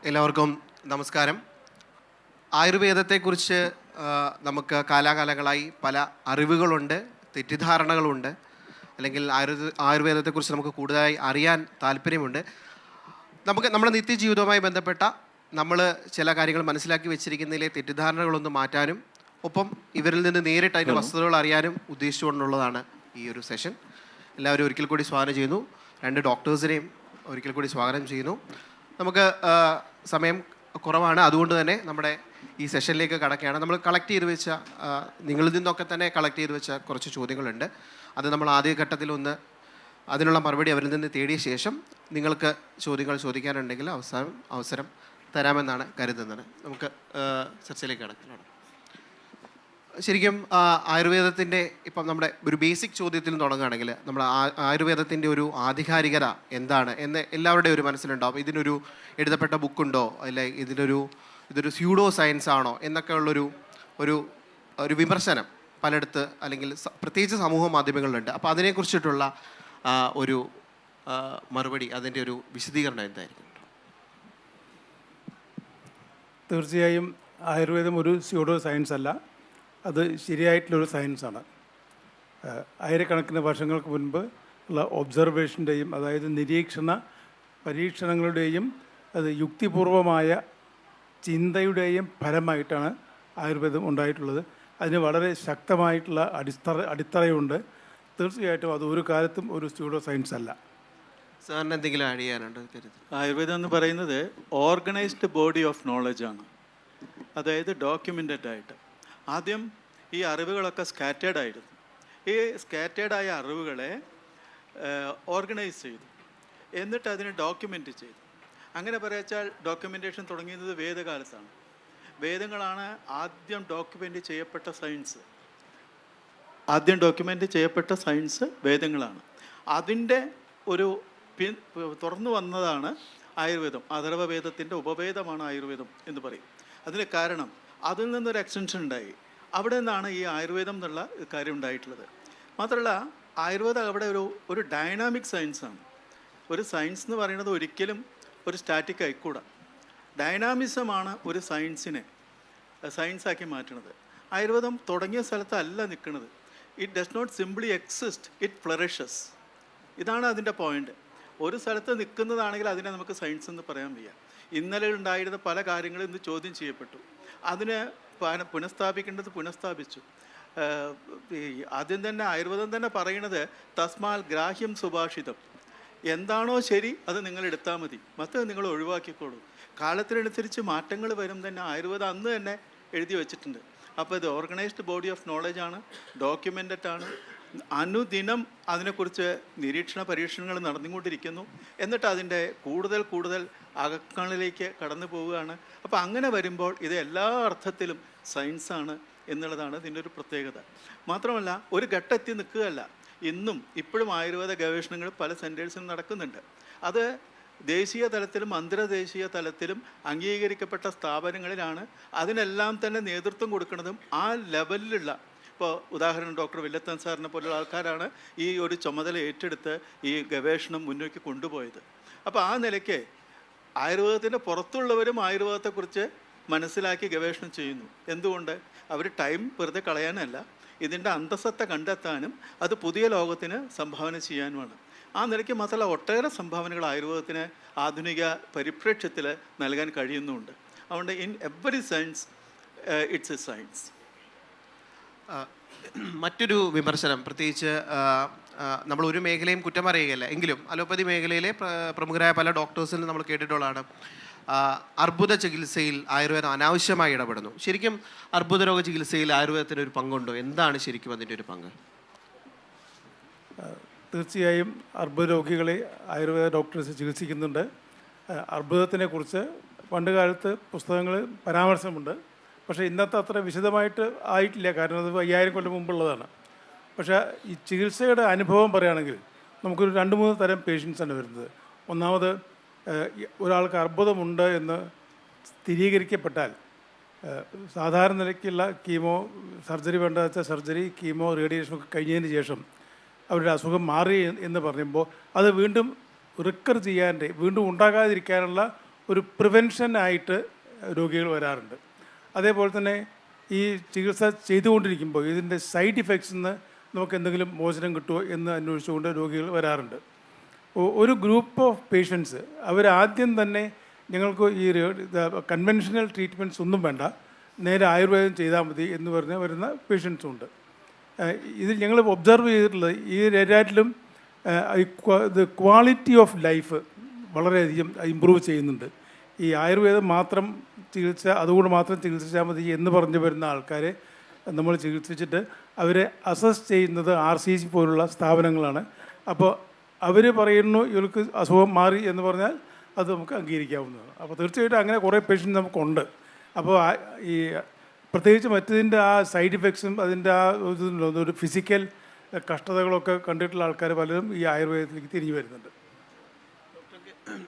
എല്ലാവർക്കും നമസ്കാരം. ആയുർവേദത്തെക്കുറിച്ച് നമുക്ക് കാലാകാലങ്ങളായി പല അറിവുകളുണ്ട്, തെറ്റിദ്ധാരണകളുണ്ട്. അല്ലെങ്കിൽ ആയുർവേദത്തെക്കുറിച്ച് നമുക്ക് കൂടുതലായി അറിയാൻ താല്പര്യമുണ്ട്. നമ്മുടെ നിത്യജീവിതവുമായി ബന്ധപ്പെട്ട നമ്മൾ ചില കാര്യങ്ങൾ മനസ്സിലാക്കി വെച്ചിരിക്കുന്നതിലെ തെറ്റിദ്ധാരണകളൊന്ന് മാറ്റാനും ഒപ്പം ഇവരിൽ നിന്ന് നേരിട്ട് അതിൻ്റെ വസ്തുതകൾ അറിയാനും ഉദ്ദേശിച്ചുകൊണ്ടുള്ളതാണ് ഈ ഒരു സെഷൻ. എല്ലാവരും ഒരിക്കൽ കൂടി സ്വാഗതം ചെയ്യുന്നു. 2 ഡോക്ടേഴ്സിനെയും ഒരിക്കൽ കൂടി സ്വാഗതം ചെയ്യുന്നു. നമുക്ക് സമയം കുറവാണ്, അതുകൊണ്ട് തന്നെ നമ്മുടെ ഈ സെഷനിലേക്ക് കടക്കുകയാണ്. നമ്മൾ കളക്ട് ചെയ്ത് വെച്ച നിങ്ങളിൽ നിന്നൊക്കെ തന്നെ കളക്ട് ചെയ്ത് വെച്ച കുറച്ച് ചോദ്യങ്ങളുണ്ട്. അത് നമ്മൾ ആദ്യഘട്ടത്തിലൊന്ന് അതിനുള്ള മറുപടി അവരിൽ നിന്ന് തേടിയ ശേഷം നിങ്ങൾക്ക് ചോദ്യങ്ങൾ ചോദിക്കാനുണ്ടെങ്കിൽ അവസരം തരാമെന്നാണ് കരുതുന്നത്. നമുക്ക് ചർച്ചയിലേക്ക് കടക്കണം. ശരിക്കും ആയുർവേദത്തിൻ്റെ ഇപ്പം നമ്മുടെ ഒരു ബേസിക് ചോദ്യത്തിൽ തുടങ്ങുകയാണെങ്കിൽ നമ്മൾ ആയുർവേദത്തിൻ്റെ ഒരു ആധികാരികത എന്താണ് എന്ന് എല്ലാവരുടെയും ഒരു മനസ്സിലുണ്ടാവും. ഇതിനൊരു എഴുതപ്പെട്ട ബുക്കുണ്ടോ, അല്ലെ ഇതൊരു സ്യൂഡോ സയൻസ് ആണോ എന്നൊക്കെ ഉള്ളൊരു ഒരു വിമർശനം പലയിടത്ത് അല്ലെങ്കിൽ പ്രത്യേകിച്ച് സമൂഹ മാധ്യമങ്ങളിലുണ്ട്. അപ്പോൾ അതിനെക്കുറിച്ചിട്ടുള്ള ഒരു മറുപടി, അതിൻ്റെ ഒരു വിശദീകരണം എന്തായിരിക്കും? തീർച്ചയായും ആയുർവേദം ഒരു സ്യൂഡോ സയൻസ് അല്ല, അത് ശരിയായിട്ടുള്ളൊരു സയൻസാണ്. ആയിരക്കണക്കിന് വർഷങ്ങൾക്ക് മുൻപ് ഉള്ള ഒബ്സർവേഷൻ്റെയും അതായത് പരീക്ഷണങ്ങളുടെയും അത് യുക്തിപൂർവമായ ചിന്തയുടെയും ഫലമായിട്ടാണ് ആയുർവേദം ഉണ്ടായിട്ടുള്ളത്. അതിന് വളരെ ശക്തമായിട്ടുള്ള അടിത്തറയുണ്ട്. തീർച്ചയായിട്ടും അത് ഒരു കാലത്തും ഒരു സ്യൂഡോ സയൻസ് അല്ല. സാറിന് എന്തെങ്കിലും ആഡ് ചെയ്യാനുണ്ട്? ആയുർവേദം എന്ന് പറയുന്നത് ഓർഗനൈസ്ഡ് ബോഡി ഓഫ് നോളജാണ്, അതായത് ഡോക്യുമെൻറ്റഡ് ആയിട്ട്. ആദ്യം ഈ അറിവുകളൊക്കെ സ്കാറ്റേഡ് ആയിരുന്നു. ഈ സ്കാറ്റേഡായ അറിവുകളെ ഓർഗനൈസ് ചെയ്തു, എന്നിട്ട് അതിനെ ഡോക്യുമെൻ്റ് ചെയ്തു. അങ്ങനെ പറയാച്ചാൽ ഡോക്യുമെൻറ്റേഷൻ തുടങ്ങിയത് വേദകാലത്താണ്. വേദങ്ങളാണ് ആദ്യം ഡോക്യുമെൻ്റ് ചെയ്യപ്പെട്ട സയൻസ്. ആദ്യം ഡോക്യുമെൻ്റ് ചെയ്യപ്പെട്ട സയൻസ് വേദങ്ങളാണ്. അതിൻ്റെ ഒരു തുറന്നു വന്നതാണ് ആയുർവേദം. അഥർവവേദത്തിൻ്റെ ഉപവേദമാണ് ആയുർവേദം എന്ന് പറയും. അതിന് കാരണം അതിൽ നിന്നൊരു എക്സ്റ്റൻഷൻ ഉണ്ടായി. അവിടെ നിന്നാണ് ഈ ആയുർവേദം എന്നുള്ള കാര്യം ഉണ്ടായിട്ടുള്ളത്. മാത്രമല്ല ആയുർവേദം അവിടെ ഒരു ഡൈനാമിക് സയൻസാണ്. ഒരു സയൻസ് എന്ന് പറയുന്നത് ഒരിക്കലും ഒരു സ്റ്റാറ്റിക് ആയിക്കൂടാ. ഡൈനാമിസമാണ് ഒരു സയൻസിനെ സയൻസാക്കി മാറ്റുന്നത്. ആയുർവേദം തുടങ്ങിയ സ്ഥലത്തല്ല നിൽക്കുന്നത്. It does not simply exist, it flourishes. ഇതാണ് അതിൻ്റെ പോയിൻ്റ്. ഒരു സ്ഥലത്ത് നിൽക്കുന്നതാണെങ്കിൽ അതിനെ നമുക്ക് സയൻസ് എന്ന് പറയാൻ വയ്യ. ഇന്നലെ ഉണ്ടായിരുന്ന പല കാര്യങ്ങളും ഇന്ന് ചോദ്യം ചെയ്യപ്പെട്ടു. അതിനെ പുനഃസ്ഥാപിക്കേണ്ടത് പുനഃസ്ഥാപിച്ചു. ആദ്യം തന്നെ ആയുർവേദം തന്നെ പറയണത് തസ്മാൽ ഗ്രാഹ്യം സുഭാഷിതം. എന്താണോ ശരി അത് നിങ്ങൾ എടുത്താൽ മതി, മറ്റത് നിങ്ങൾ ഒഴിവാക്കിക്കോളൂ. കാലത്തിനനുസരിച്ച് മാറ്റങ്ങൾ വരും തന്നെ ആയുർവേദം അന്ന് തന്നെ എഴുതി വച്ചിട്ടുണ്ട്. അപ്പോൾ ഇത് ഓർഗനൈസ്ഡ് ബോഡി ഓഫ് നോളജാണ്, ഡോക്യുമെൻ്റഡ് ആണ്. അനുദിനം അതിനെക്കുറിച്ച് നിരീക്ഷണ പരീക്ഷണങ്ങൾ നടന്നുകൊണ്ടിരിക്കുന്നു. എന്നിട്ട് അതിൻ്റെ കൂടുതൽ അകങ്ങളിലേക്ക് കടന്നു പോവുകയാണ്. അപ്പോൾ അങ്ങനെ വരുമ്പോൾ ഇത് എല്ലാ അർത്ഥത്തിലും സയൻസാണ് എന്നുള്ളതാണ് ഇതിൻ്റെ ഒരു പ്രത്യേകത. മാത്രമല്ല ഒരു ഘട്ടമെത്തി നിൽക്കുകയല്ല. ഇപ്പോഴും ആയുർവേദ ഗവേഷണങ്ങൾ പല സെൻറ്റേഴ്സിലും നടക്കുന്നുണ്ട്. അത് ദേശീയ തലത്തിലും അന്തർദേശീയ തലത്തിലും അംഗീകരിക്കപ്പെട്ട സ്ഥാപനങ്ങളിലാണ്. അതിനെല്ലാം തന്നെ നേതൃത്വം കൊടുക്കുന്നതും ആ ലെവലിലുള്ള, ഇപ്പോൾ ഉദാഹരണം ഡോക്ടർ വില്ലത്തൻ സാറിനെ പോലുള്ള ആൾക്കാരാണ് ഈ ഒരു ചുമതല ഏറ്റെടുത്ത് ഈ ഗവേഷണം മുന്നോട്ട് കൊണ്ടുപോയത്. അപ്പോൾ ആ നിലയ്ക്ക് ആയുർവേദത്തിൻ്റെ പുറത്തുള്ളവരും ആയുർവേദത്തെക്കുറിച്ച് മനസ്സിലാക്കി ഗവേഷണം ചെയ്യുന്നു. എന്തുകൊണ്ട്? അവർ ടൈം വെറുതെ കളയാനല്ല, ഇതിൻ്റെ അന്തസത്ത കണ്ടെത്താനും അത് പുതിയ ലോകത്തിന് സംഭാവന ചെയ്യാനുമാണ്. ആ നിലയ്ക്ക് മാത്രമല്ല ഒട്ടേറെ സംഭാവനകൾ ആയുർവേദത്തിന് ആധുനിക പരിപ്രേക്ഷ്യത്തിൽ നൽകാൻ കഴിയുന്നുമുണ്ട്. അതുകൊണ്ട് in every science it's A science. മറ്റൊരു വിമർശനം, പ്രത്യേകിച്ച് നമ്മൾ ഒരു മേഖലയും കുറ്റം പറയുകയല്ല, എങ്കിലും അലോപ്പതി മേഖലയിലെ പ്രമുഖരായ പല ഡോക്ടേഴ്സിനും നമ്മൾ കേട്ടിട്ടുള്ളതാണ് അർബുദ ചികിത്സയിൽ ആയുർവേദം അനാവശ്യമായി ഇടപെടുന്നു. ശരിക്കും അർബുദ രോഗ ചികിത്സയിൽ ആയുർവേദത്തിന് ഒരു പങ്കുണ്ടോ? എന്താണ് ശരിക്കും അതിൻ്റെ ഒരു പങ്ക്? തീർച്ചയായും അർബുദ രോഗികളെ ആയുർവേദ ഡോക്ടേഴ്സ് ചികിത്സിക്കുന്നുണ്ട്. അർബുദത്തിനെ കുറിച്ച് പണ്ട് കാലത്ത് പുസ്തകങ്ങൾ പരാമർശമുണ്ട്. പക്ഷേ ഇന്നത്തെ അത്ര വിശദമായിട്ട് ആയിട്ടില്ല, കാരണം അത് 5000 കൊല്ലം മുമ്പുള്ളതാണ്. പക്ഷേ ഈ ചികിത്സയുടെ അനുഭവം പറയുകയാണെങ്കിൽ നമുക്കൊരു 2-3 തരം പേഷ്യൻസാണ് വരുന്നത്. ഒന്നാമത് ഒരാൾക്ക് അർബുദമുണ്ട് എന്ന് സ്ഥിരീകരിക്കപ്പെട്ടാൽ സാധാരണ നിലയ്ക്കുള്ള സർജറി വേണ്ട വെച്ചാൽ സർജറി, കീമോ, റേഡിയേഷനൊക്കെ കഴിഞ്ഞതിന് ശേഷം അവരുടെ അസുഖം മാറി എന്ന് പറയുമ്പോൾ അത് വീണ്ടും റിക്കർ ചെയ്യാൻ്റെ, വീണ്ടും ഉണ്ടാകാതിരിക്കാനുള്ള ഒരു പ്രിവെൻഷനായിട്ട് രോഗികൾ വരാറുണ്ട്. അതേപോലെ തന്നെ ഈ ചികിത്സ ചെയ്തുകൊണ്ടിരിക്കുമ്പോൾ ഇതിൻ്റെ സൈഡ് ഇഫക്ട്സിൽ നിന്ന് നമുക്ക് എന്തെങ്കിലും മോചനം കിട്ടുമോ എന്ന് അന്വേഷിച്ചുകൊണ്ട് രോഗികൾ വരാറുണ്ട്. ഒരു ഗ്രൂപ്പ് ഓഫ് പേഷ്യൻസ് അവരാദ്യം തന്നെ ഞങ്ങൾക്ക് ഈ കൺവെൻഷണൽ ട്രീറ്റ്മെൻറ്റ്സ് ഒന്നും വേണ്ട, നേരെ ആയുർവേദം ചെയ്താൽ മതി എന്ന് പറഞ്ഞ് വരുന്ന പേഷ്യൻസും ഉണ്ട്. ഇതിൽ ഞങ്ങൾ ഒബ്സർവ് ചെയ്തിട്ടുള്ളത് ഈ എല്ലാറ്റിലും ക്വാളിറ്റി ഓഫ് ലൈഫ് വളരെയധികം ഇമ്പ്രൂവ് ചെയ്യുന്നുണ്ട്. ഈ ആയുർവേദം മാത്രം ചികിത്സ അതുകൊണ്ട് മാത്രം ചികിത്സിച്ചാൽ മതി എന്ന് പറഞ്ഞു വരുന്ന ആൾക്കാരെ നമ്മൾ ചികിത്സിച്ചിട്ട് അവരെ അസസ് ചെയ്യുന്നത് RCC പോലുള്ള സ്ഥാപനങ്ങളാണ്. അപ്പോൾ അവർ പറയുന്നു ഇവർക്ക് അസുഖം മാറി എന്ന് പറഞ്ഞാൽ അത് നമുക്ക് അംഗീകരിക്കാവുന്നതാണ്. അപ്പോൾ തീർച്ചയായിട്ടും അങ്ങനെ കുറേ പേഷ്യൻ്റ് നമുക്കുണ്ട്. അപ്പോൾ ഈ പ്രത്യേകിച്ച് മറ്റതിൻ്റെ ആ സൈഡ് ഇഫക്ട്സും അതിൻ്റെ ആ ഒരു ഫിസിക്കൽ കഷ്ടതകളൊക്കെ കണ്ടിട്ടുള്ള ആൾക്കാർ പലരും ഈ ആയുർവേദത്തിലേക്ക് തിരിഞ്ഞു വരുന്നുണ്ട്.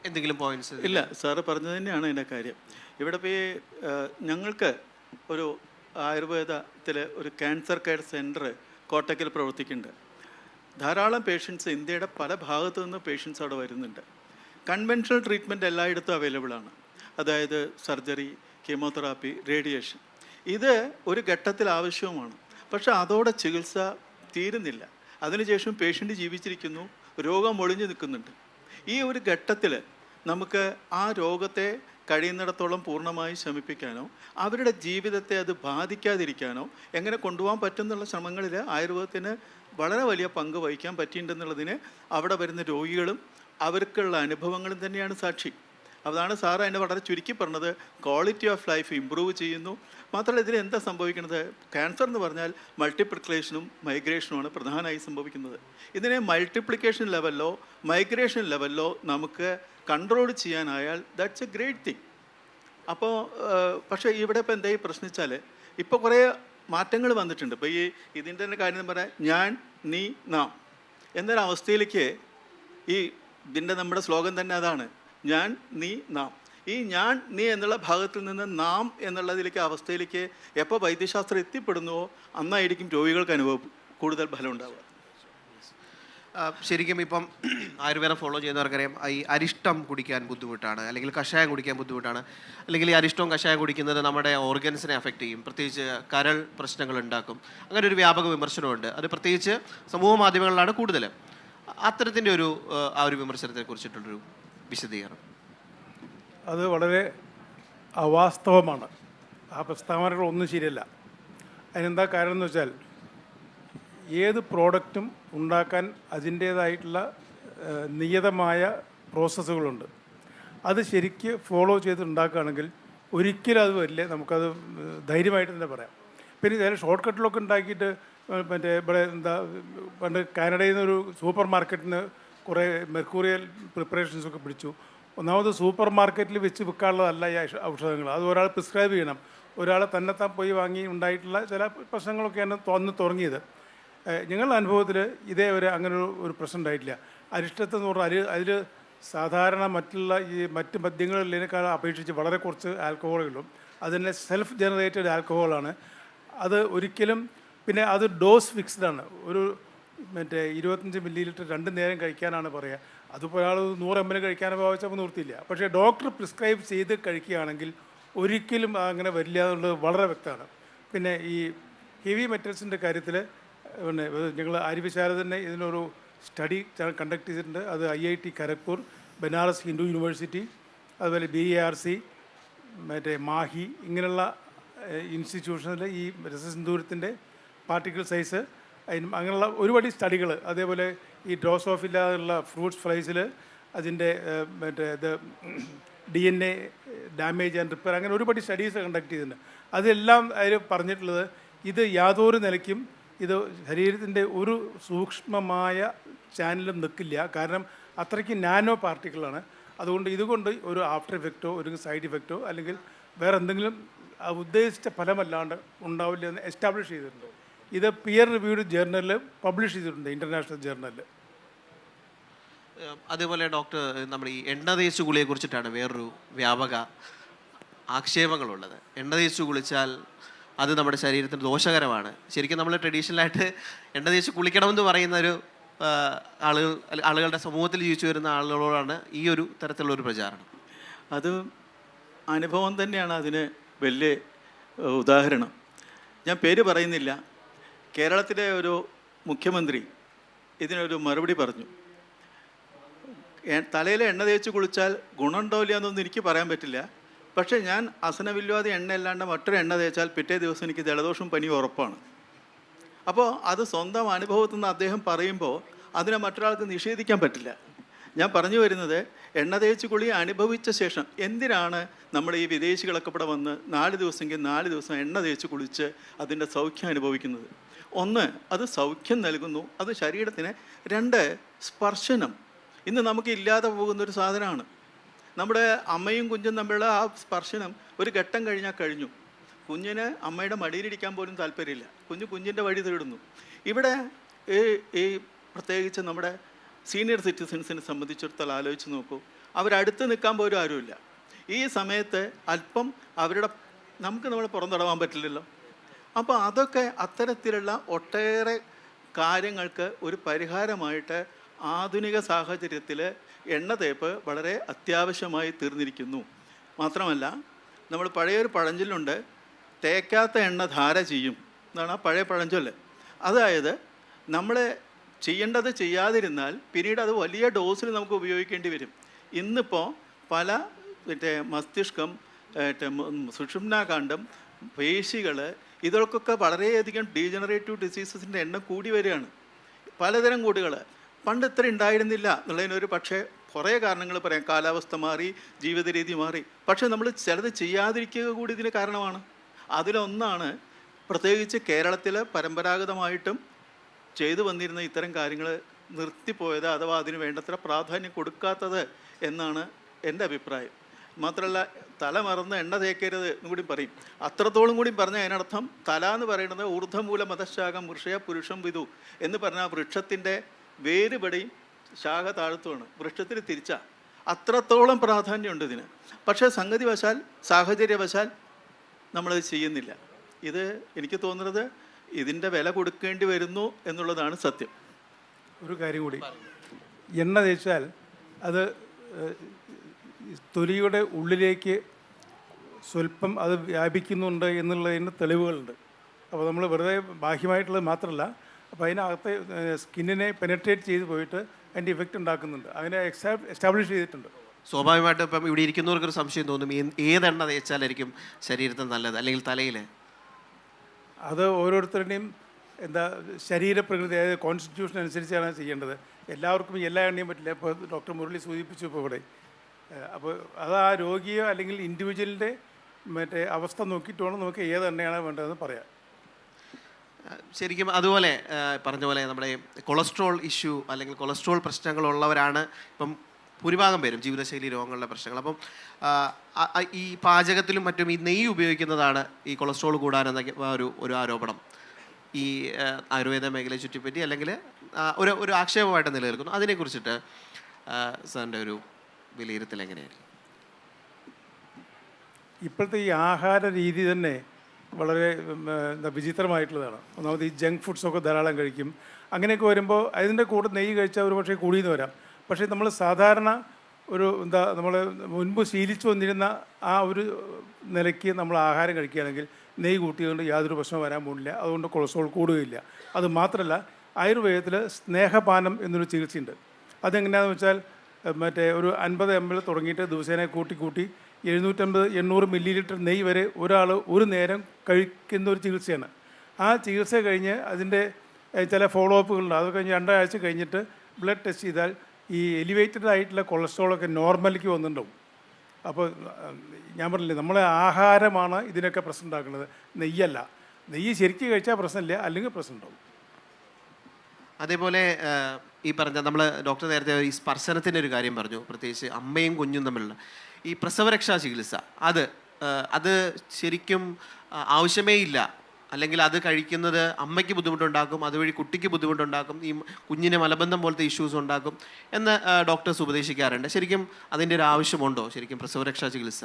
എന്തെങ്കിലും പോയിന്റ്സ്? ഇല്ല, സാറ് പറഞ്ഞത് തന്നെയാണ് എൻ്റെ കാര്യം. ഇവിടെ ഇപ്പോൾ ഈ ഞങ്ങൾക്ക് ഒരു ആയുർവേദത്തിൽ ഒരു ക്യാൻസർ കെയർ സെൻറ്റർ കോട്ടയ്ക്കൽ പ്രവർത്തിക്കുന്നുണ്ട്. ധാരാളം പേഷ്യൻസ് ഇന്ത്യയുടെ പല ഭാഗത്തു നിന്ന് പേഷ്യൻസ് അവിടെ വരുന്നുണ്ട്. കൺവെൻഷണൽ ട്രീറ്റ്മെൻറ്റ് എല്ലായിടത്തും അവൈലബിൾ ആണ്. അതായത് സർജറി, കീമോതെറാപ്പി, റേഡിയേഷൻ. ഇത് ഒരു ഘട്ടത്തിൽ ആവശ്യവുമാണ്. പക്ഷേ അതോടെ ചികിത്സ തീരുന്നില്ല. അതിനുശേഷം പേഷ്യൻ്റ് ജീവിച്ചിരിക്കുന്നു, രോഗം ഒളിഞ്ഞു നിൽക്കുന്നുണ്ട്. ഈ ഒരു ഘട്ടത്തിൽ നമുക്ക് ആ രോഗത്തെ കഴിയുന്നിടത്തോളം പൂർണ്ണമായി ശമിപ്പിക്കാനോ അവരുടെ ജീവിതത്തെ അത് ബാധിക്കാതിരിക്കാനോ എങ്ങനെ കൊണ്ടുപോകാൻ പറ്റുമെന്നുള്ള ശ്രമങ്ങളിൽ ആയുർവേദത്തിന് വളരെ വലിയ പങ്ക് വഹിക്കാൻ പറ്റിയിട്ടുണ്ടെന്നുള്ളതിന് അവിടെ വരുന്ന രോഗികളും അവർക്കുള്ള അനുഭവങ്ങളും തന്നെയാണ് സാക്ഷി. അതാണ് സാറ് അതിനെ വളരെ ചുരുക്കി പറഞ്ഞത്. ക്വാളിറ്റി ഓഫ് ലൈഫ് ഇമ്പ്രൂവ് ചെയ്യുന്നു. മാത്രമല്ല ഇതിൽ എന്താ സംഭവിക്കുന്നത്, ക്യാൻസർ എന്ന് പറഞ്ഞാൽ മൾട്ടിപ്ലിക്കേഷനും മൈഗ്രേഷനുമാണ് പ്രധാനമായി സംഭവിക്കുന്നത്. ഇതിനെ മൾട്ടിപ്ലിക്കേഷൻ ലെവലിലോ മൈഗ്രേഷൻ ലെവലിലോ നമുക്ക് കൺട്രോൾ ചെയ്യാനായാൽ ദാറ്റ്സ് എ ഗ്രേറ്റ് തിങ്. അപ്പോൾ പക്ഷേ ഇവിടെ ഇപ്പോൾ എന്തായി പ്രശ്നിച്ചാൽ ഇപ്പോൾ കുറേ മാറ്റങ്ങൾ വന്നിട്ടുണ്ട്. ഇപ്പോൾ ഇതിൻ്റെ തന്നെ കാര്യം പറയാൻ ഞാൻ, നീ, നാം എന്നൊരവസ്ഥയിലേക്ക് ഇതിൻ്റെ നമ്മുടെ സ്ലോഗൻ തന്നെ അതാണ്, ഞാൻ, നീ, നാം. ഈ ഞാൻ, നീ എന്നുള്ള ഭാഗത്തിൽ നിന്ന് നാം എന്നുള്ളതിലേക്ക് അവസ്ഥയിലേക്ക് എപ്പോൾ വൈദ്യശാസ്ത്രം എത്തിപ്പെടുന്നുവോ അന്നായിരിക്കും രോഗികൾക്ക് കൂടുതൽ ഫലം ഉണ്ടാവുക. ശരിക്കും ഇപ്പം ആയുർവേദം ഫോളോ ചെയ്യുന്നവർക്കറിയാം ഈ അരിഷ്ടം കുടിക്കാൻ ബുദ്ധിമുട്ടാണ്, അല്ലെങ്കിൽ കഷായം കുടിക്കാൻ ബുദ്ധിമുട്ടാണ്, അല്ലെങ്കിൽ ഈ അരിഷ്ടവും കഷായം കുടിക്കുന്നത് നമ്മുടെ ഓർഗൻസിനെ അഫക്റ്റ് ചെയ്യും, പ്രത്യേകിച്ച് കരൾ പ്രശ്നങ്ങൾ ഉണ്ടാക്കും. അങ്ങനെ ഒരു വ്യാപക വിമർശനമുണ്ട്. അത് പ്രത്യേകിച്ച് സമൂഹ മാധ്യമങ്ങളിലാണ് കൂടുതൽ. അത്തരത്തിൻ്റെ ആ ഒരു വിമർശനത്തെ കുറിച്ചിട്ടുള്ളൊരു വിശദീകരണം. അത് വളരെ അവാസ്തവമാണ്. ആ പ്രസ്താവനകളൊന്നും ശരിയല്ല. അതിനെന്താ കാരണം എന്ന് വെച്ചാൽ ഏത് പ്രോഡക്റ്റും ഉണ്ടാക്കാൻ അതിൻ്റേതായിട്ടുള്ള നിയതമായ പ്രോസസ്സുകളുണ്ട്. അത് ശരിക്ക് ഫോളോ ചെയ്ത് ഉണ്ടാക്കുകയാണെങ്കിൽ ഒരിക്കലും അത് വരില്ല. നമുക്കത് ധൈര്യമായിട്ട് തന്നെ പറയാം. പിന്നെ ചില ഷോർട്ട് കട്ടിലൊക്കെ ഉണ്ടാക്കിയിട്ട് ഇവിടെ പണ്ട് കാനഡയിൽ നിന്നൊരു സൂപ്പർ മാർക്കറ്റിൽ നിന്ന് കുറേ മെർക്കൂറിയൽ പ്രിപ്പറേഷൻസൊക്കെ പിടിച്ചു. ഒന്നാമത് സൂപ്പർ മാർക്കറ്റിൽ വെച്ച് വിൽക്കാനുള്ളതല്ല ഈ ഔഷധങ്ങൾ. അത് ഒരാൾ പ്രിസ്ക്രൈബ് ചെയ്യണം. ഒരാൾ തന്നെത്താൻ പോയി വാങ്ങി ഉണ്ടായിട്ടുള്ള ചില പ്രശ്നങ്ങളൊക്കെയാണ് തുടങ്ങിയത്. ഞങ്ങളുടെ അനുഭവത്തിൽ അങ്ങനെ ഒരു പ്രശ്നം ഉണ്ടായിട്ടില്ല. അരിഷ്ടത്തെന്ന് പറഞ്ഞാൽ അതിൽ സാധാരണ മറ്റ് മദ്യങ്ങളിലേക്കാൾ അപേക്ഷിച്ച് വളരെ കുറച്ച് ആൽക്കഹോളുകളും അതിനെ സെൽഫ് ജനറേറ്റഡ് ആൽക്കഹോളാണ്. അത് ഒരിക്കലും പിന്നെ അത് ഡോസ് ഫിക്സ്ഡാണ്. 25 മില്ലി ലിറ്റർ 2 നേരം കഴിക്കാനാണ് പറയുക. അതിപ്പോൾ ഒരാൾ 100 ml കഴിക്കാനോ ഭാവിച്ചപ്പോൾ നിർത്തിയില്ല. പക്ഷേ ഡോക്ടർ പ്രിസ്ക്രൈബ് ചെയ്ത് കഴിക്കുകയാണെങ്കിൽ ഒരിക്കലും അങ്ങനെ വരില്ല എന്നുള്ളത് വളരെ വ്യക്തമാണ്. പിന്നെ ഈ ഹെവി മെറ്റൽസിൻ്റെ കാര്യത്തിൽ ഞങ്ങൾ ആര്യവൈദ്യശാല തന്നെ ഇതിനൊരു സ്റ്റഡി കണ്ടക്ട് ചെയ്തിട്ടുണ്ട്. അത് IIT ഖരഗ്പൂർ, ബനാറസ് ഹിന്ദു യൂണിവേഴ്സിറ്റി, അതുപോലെ BARC, മാഹി ഇങ്ങനെയുള്ള ഇൻസ്റ്റിറ്റ്യൂഷനിൽ ഈ രസസിന്ദൂരത്തിൻ്റെ പാർട്ടിക്കിൾ സൈസ് അങ്ങനെയുള്ള ഒരുപാട് സ്റ്റഡികൾ, അതേപോലെ ഈ ഡ്രോസോഫില്ല ഫ്രൂട്ട്സ് ഫ്ലൈസിൽ അതിൻ്റെ DNA ഡാമേജ് ആൻഡ് റിപ്പയർ അങ്ങനെ ഒരുപാട് സ്റ്റഡീസ് കണ്ടക്ട് ചെയ്തിട്ടുണ്ട്. അതെല്ലാം അതിൽ പറഞ്ഞിട്ടുള്ളത് ഇത് യാതൊരു നിലയ്ക്കും ഇത് ശരീരത്തിൻ്റെ ഒരു സൂക്ഷ്മമായ ചാനലും നിൽക്കില്ല. കാരണം അത്രയ്ക്ക് നാനോ പാർട്ടിക്കിളാണ്. അതുകൊണ്ട് ഇതുകൊണ്ട് ഒരു ആഫ്റ്റർ ഇഫക്റ്റോ ഒരു സൈഡ് ഇഫക്റ്റോ അല്ലെങ്കിൽ വേറെ എന്തെങ്കിലും ഉദ്ദേശിച്ച ഫലമല്ലാണ്ട് ഉണ്ടാവില്ല എന്ന് എസ്റ്റാബ്ലിഷ് ചെയ്തിട്ടുണ്ട്. ഇത് പിയർ റിവ്യൂഡ് ജേർണലിൽ പബ്ലിഷ് ചെയ്തിട്ടുണ്ട്, ഇൻ്റർനാഷണൽ ജേർണലിൽ. അതേപോലെ ഡോക്ടർ, നമ്മൾ ഈ എണ്ണ തേച്ച് ഗുളിയെ കുറിച്ചിട്ടാണ് വേറൊരു വ്യാപക ആക്ഷേപങ്ങളുള്ളത്. എണ്ണ തേച്ച് കുളിച്ചാൽ അത് നമ്മുടെ ശരീരത്തിന് ദോഷകരമാണ്. ശരിക്കും നമ്മൾ ട്രഡീഷണലായിട്ട് എണ്ണ തേച്ച് കുളിക്കണമെന്ന് പറയുന്ന ഒരു ആളുകളുടെ സമൂഹത്തിൽ ജീവിച്ചു വരുന്ന ആളുകളോടാണ് ഈ ഒരു തരത്തിലുള്ളൊരു പ്രചാരണം. അത് അനുഭവം തന്നെയാണ് അതിന് വലിയ ഉദാഹരണം. ഞാൻ പേര് പറയുന്നില്ല. കേരളത്തിലെ ഒരു മുഖ്യമന്ത്രി ഇതിനൊരു മറുപടി പറഞ്ഞു. തലയിൽ എണ്ണ തേച്ച് കുളിച്ചാൽ ഗുണമുണ്ടോ ഇല്ല എന്നൊന്നും എനിക്ക് പറയാൻ പറ്റില്ല. പക്ഷേ ഞാൻ അസനമില്ലാതെ എണ്ണ അല്ലാണ്ട് മറ്റൊരു എണ്ണ തേച്ചാൽ പിറ്റേ ദിവസം എനിക്ക് ജലദോഷവും പനിയും ഉറപ്പാണ്. അപ്പോൾ അത് സ്വന്തം അനുഭവത്തിൽ നിന്ന് അദ്ദേഹം പറയുമ്പോൾ അതിനെ മറ്റൊരാൾക്ക് നിഷേധിക്കാൻ പറ്റില്ല. ഞാൻ പറഞ്ഞു വരുന്നത്, എണ്ണ തേച്ച് കുളി അനുഭവിച്ച ശേഷം എന്തിനാണ് നമ്മൾ ഈ വിദേശികളൊക്കെ ഇവിടെ വന്ന് 4 ദിവസമെങ്കിൽ 4 ദിവസം എണ്ണ തേച്ച് കുളിച്ച് അതിൻ്റെ സൗഖ്യം അനുഭവിക്കുന്നത്? ഒന്ന്, അത് സൗഖ്യം നൽകുന്നു, അത് ശരീരത്തിന്. 2, സ്പർശനം. ഇന്ന് നമുക്ക് ഇല്ലാതെ പോകുന്നൊരു സാധനമാണ്. നമ്മുടെ അമ്മയും കുഞ്ഞും തമ്മിലുള്ള ആ സ്പർശനം ഒരു ഘട്ടം കഴിഞ്ഞാൽ കഴിഞ്ഞു. കുഞ്ഞിന് അമ്മയുടെ മടിയിലിരിക്കാൻ പോലും താല്പര്യമില്ല. കുഞ്ഞിൻ്റെ വഴി തേടുന്നു. ഇവിടെ ഈ പ്രത്യേകിച്ച് നമ്മുടെ സീനിയർ സിറ്റിസൺസിനെ സംബന്ധിച്ചിടത്തോളം ആലോചിച്ച് നോക്കൂ. അവരടുത്ത് നിൽക്കാൻ പോലും ആരുമില്ല. ഈ സമയത്ത് അല്പം നമുക്ക് നമ്മളെ പുറന്തടവാൻ പറ്റില്ലല്ലോ. അപ്പോൾ അതൊക്കെ അത്തരത്തിലുള്ള ഒട്ടേറെ കാര്യങ്ങൾക്ക് ഒരു പരിഹാരമായിട്ട് ആധുനിക സാഹചര്യത്തിൽ എണ്ണ തേപ്പ് വളരെ അത്യാവശ്യമായി തീർന്നിരിക്കുന്നു. മാത്രമല്ല, നമ്മൾ പഴയൊരു പഴഞ്ചൊല്ലുണ്ട്, തേക്കാത്ത എണ്ണ ധാര ചെയ്യും എന്നാണ് ആ പഴയ പഴഞ്ചൊല്ല്. അതായത് നമ്മൾ ചെയ്യേണ്ടത് ചെയ്യാതിരുന്നാൽ പിന്നീട് അത് വലിയ ഡോസിൽ നമുക്ക് ഉപയോഗിക്കേണ്ടി വരും. ഇന്നിപ്പോൾ പല മസ്തിഷ്കം, സുഷുമ്നാകാന്ഡം, പേശികൾ, ഇതൊക്കെ വളരെയധികം ഡീജനറേറ്റീവ് ഡിസീസസിൻ്റെ എണ്ണം കൂടി വരികയാണ്. പലതരം കൂടുകൾ പണ്ട് ഇത്ര ഉണ്ടായിരുന്നില്ല എന്നുള്ളതിനൊരു പക്ഷേ കുറേ കാരണങ്ങൾ പറയാം. കാലാവസ്ഥ മാറി, ജീവിത രീതി മാറി. പക്ഷേ നമ്മൾ ചിലത് ചെയ്യാതിരിക്കുക കൂടി ഇതിന് കാരണമാണ്. അതിലൊന്നാണ് പ്രത്യേകിച്ച് കേരളത്തിൽ പരമ്പരാഗതമായിട്ടും ചെയ്തു വന്നിരുന്ന ഇത്തരം കാര്യങ്ങൾ നിർത്തിപ്പോയത്, അഥവാ അതിന് വേണ്ടത്ര പ്രാധാന്യം കൊടുക്കാത്തത് എന്നാണ് എൻ്റെ അഭിപ്രായം. മാത്രമല്ല, തല മറന്ന് എണ്ണ തേക്കരുത് എന്നും കൂടി പറയും. അത്രത്തോളം കൂടി പറഞ്ഞാൽ അതിനർത്ഥം തല എന്ന് പറയുന്നത് ഊർദ്ധമൂല മതശാഖം വൃക്ഷയ പുരുഷം വിധു എന്ന് പറഞ്ഞാൽ വൃക്ഷത്തിൻ്റെ വേരുപടിയും ശാഖ താഴ്ത്തുമാണ്. വൃക്ഷത്തിന് തിരിച്ചാൽ അത്രത്തോളം പ്രാധാന്യമുണ്ട് ഇതിന്. പക്ഷേ സംഗതിവശാൽ, സാഹചര്യവശാൽ നമ്മളത് ചെയ്യുന്നില്ല. ഇത് എനിക്ക് തോന്നുന്നത് ഇതിൻ്റെ വില കൊടുക്കേണ്ടി വരുന്നു എന്നുള്ളതാണ് സത്യം. ഒരു കാര്യം കൂടി, എണ്ണ തേച്ചാൽ അത് തൊലിയുടെ ഉള്ളിലേക്ക് സ്വല്പം അത് വ്യാപിക്കുന്നുണ്ട് എന്നുള്ളതിന് തെളിവുകളുണ്ട്. അപ്പോൾ നമ്മൾ വെറുതെ ബാഹ്യമായിട്ടുള്ളത് മാത്രമല്ല, അപ്പോൾ അതിനകത്ത് സ്കിന്നിനെ പെനട്രേറ്റ് ചെയ്ത് പോയിട്ട് അതിൻ്റെ ഇഫക്റ്റ് ഉണ്ടാക്കുന്നുണ്ട്. അതിനെ എസ്റ്റാബ്ലിഷ് ചെയ്തിട്ടുണ്ട്. സ്വാഭാവികമായിട്ടും ഇപ്പം ഇവിടെ ഇരിക്കുന്നവർക്കൊരു സംശയം തോന്നും, ഏതെണ്ണ തേച്ചാലായിരിക്കും ശരീരത്തിന് നല്ലത്, അല്ലെങ്കിൽ തലയിൽ? അത് ഓരോരുത്തരുടെയും ശരീരപ്രകൃതി, അതായത് കോൺസ്റ്റിറ്റ്യൂഷൻ അനുസരിച്ചാണ് ചെയ്യേണ്ടത്. എല്ലാവർക്കും എല്ലാ എണ്ണയും പറ്റില്ല. ഇപ്പോൾ ഡോക്ടർ മുരളി സൂചിപ്പിച്ചു ഇപ്പോൾ ഇവിടെ. അപ്പോൾ അത് ആ രോഗിയോ അല്ലെങ്കിൽ ഇൻഡിവിജ്വലിൻ്റെ അവസ്ഥ നോക്കിയിട്ട് വേണം നമുക്ക് ഏത് എണ്ണയാണ് വേണ്ടതെന്ന് പറയാം. ശരിക്കും അതുപോലെ പറഞ്ഞ പോലെ നമ്മുടെ കൊളസ്ട്രോൾ ഇഷ്യൂ അല്ലെങ്കിൽ കൊളസ്ട്രോൾ പ്രശ്നങ്ങളുള്ളവരാണ് ഇപ്പം ഭൂരിഭാഗം പേരും, ജീവിതശൈലി രോഗങ്ങളുടെ പ്രശ്നങ്ങൾ. അപ്പം ഈ പാചകത്തിലും മറ്റും ഈ നെയ്യ് ഉപയോഗിക്കുന്നതാണ് ഈ കൊളസ്ട്രോൾ കൂടാനെന്ന ഒരു ആരോപണം ഈ ആയുർവേദ മേഖലയെ ചുറ്റിപ്പറ്റി അല്ലെങ്കിൽ ഒരു ആക്ഷേപമായിട്ട് നിലനിൽക്കുന്നു. അതിനെക്കുറിച്ചിട്ട് സാറിൻ്റെ ഒരു വിലയിരുത്തൽ എങ്ങനെയായിരിക്കും? ഇപ്പോഴത്തെ ഈ ആഹാര രീതി തന്നെ വളരെ വിചിത്രമായിട്ടുള്ളതാണ്. ഒന്നാമത് ഈ ജങ്ക് ഫുഡ്സൊക്കെ ധാരാളം കഴിക്കും. അങ്ങനെയൊക്കെ വരുമ്പോൾ അതിൻ്റെ കൂടെ നെയ്യ് കഴിച്ചാൽ ഒരു പക്ഷേ കൂടിയെന്ന് വരാം. പക്ഷേ നമ്മൾ സാധാരണ നമ്മൾ മുൻപ് ശീലിച്ചു വന്നിരുന്ന ആ ഒരു നിലയ്ക്ക് നമ്മൾ ആഹാരം കഴിക്കുകയാണെങ്കിൽ നെയ്യ് കൂട്ടിയതുകൊണ്ട് യാതൊരു പ്രശ്നവും വരാൻ പോകുന്നില്ല. അതുകൊണ്ട് കൊളസ്ട്രോൾ കൂടുകയില്ല. അത് മാത്രമല്ല, ആയുർവേദത്തിൽ സ്നേഹപാനം എന്നൊരു ചികിത്സയുണ്ട്. അതെങ്ങനെയാണെന്ന് വെച്ചാൽ ഒരു 50 ml തുടങ്ങിയിട്ട് ദിവസേന കൂട്ടി 750-800 ml നെയ്യ് വരെ ഒരാൾ ഒരു നേരം കഴിക്കുന്ന ഒരു ചികിത്സയാണ്. ആ ചികിത്സ കഴിഞ്ഞ് അതിൻ്റെ ചില ഫോളോ അപ്പുകളുണ്ട്. അത് കഴിഞ്ഞ് 2 ആഴ്ച കഴിഞ്ഞിട്ട് ബ്ലഡ് ടെസ്റ്റ് ചെയ്താൽ ഈ എലിവേറ്റഡ് ആയിട്ടുള്ള കൊളസ്ട്രോളൊക്കെ നോർമലിലേക്ക് വന്നിട്ടുണ്ടാവും. അപ്പോൾ ഞാൻ പറഞ്ഞില്ലേ, നമ്മളെ ആഹാരമാണ് ഇതിനൊക്കെ പ്രശ്നം ഉണ്ടാക്കുന്നത്, നെയ്യല്ല. നെയ്യ് ശരിക്കും കഴിച്ചാൽ പ്രശ്നമില്ല, അല്ലെങ്കിൽ പ്രശ്നം ഉണ്ടാവും. അതേപോലെ ഈ പറഞ്ഞ നമ്മൾ ഡോക്ടർ നേരത്തെ ഈ സ്പർശനത്തിൻ്റെ ഒരു കാര്യം പറഞ്ഞു, പ്രത്യേകിച്ച് അമ്മയും കുഞ്ഞും തമ്മിലുള്ള ഈ പ്രസവരക്ഷാ ചികിത്സ, അത് ശരിക്കും ആവശ്യമേ ഇല്ല, അല്ലെങ്കിൽ അത് കഴിക്കുന്നത് അമ്മയ്ക്ക് ബുദ്ധിമുട്ടുണ്ടാക്കും, അതുവഴി കുട്ടിക്ക് ബുദ്ധിമുട്ടുണ്ടാക്കും, ഈ കുഞ്ഞിന് മലബന്ധം പോലത്തെ ഇഷ്യൂസ് ഉണ്ടാക്കും എന്ന് ഡോക്ടേഴ്സ് ഉപദേശിക്കാറുണ്ട്. ശരിക്കും അതിൻ്റെ ഒരു ആവശ്യമുണ്ടോ ശരിക്കും പ്രസവരക്ഷാ ചികിത്സ?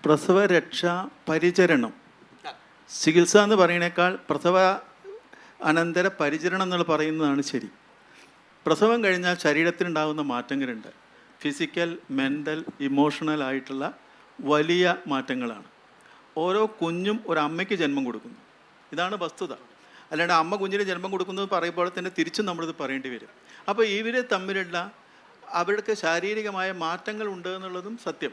പ്രസവരക്ഷാ പരിചരണം ചികിത്സ എന്ന് പറയുന്നേക്കാൾ പ്രസവ അനന്തര പരിചരണം എന്ന് പറയുന്നതാണ് ശരി. പ്രസവം കഴിഞ്ഞാൽ ശരീരത്തിനുണ്ടാകുന്ന മാറ്റങ്ങളുണ്ട്. ഫിസിക്കൽ, മെൻ്റൽ, ഇമോഷണൽ ആയിട്ടുള്ള വലിയ മാറ്റങ്ങളാണ്. ഓരോ കുഞ്ഞും ഒരു അമ്മയ്ക്ക് ജന്മം കൊടുക്കുന്നു. ഇതാണ് വസ്തുത. അല്ലാണ്ട് അമ്മ കുഞ്ഞിന് ജന്മം കൊടുക്കുന്നത് പറയുമ്പോൾ തന്നെ തിരിച്ചും നമ്മളിത് പറയേണ്ടി വരും. അപ്പോൾ ഇവർ തമ്മിലുള്ള അവർക്ക് ശാരീരികമായ മാറ്റങ്ങൾ ഉണ്ട് എന്നുള്ളതും സത്യം.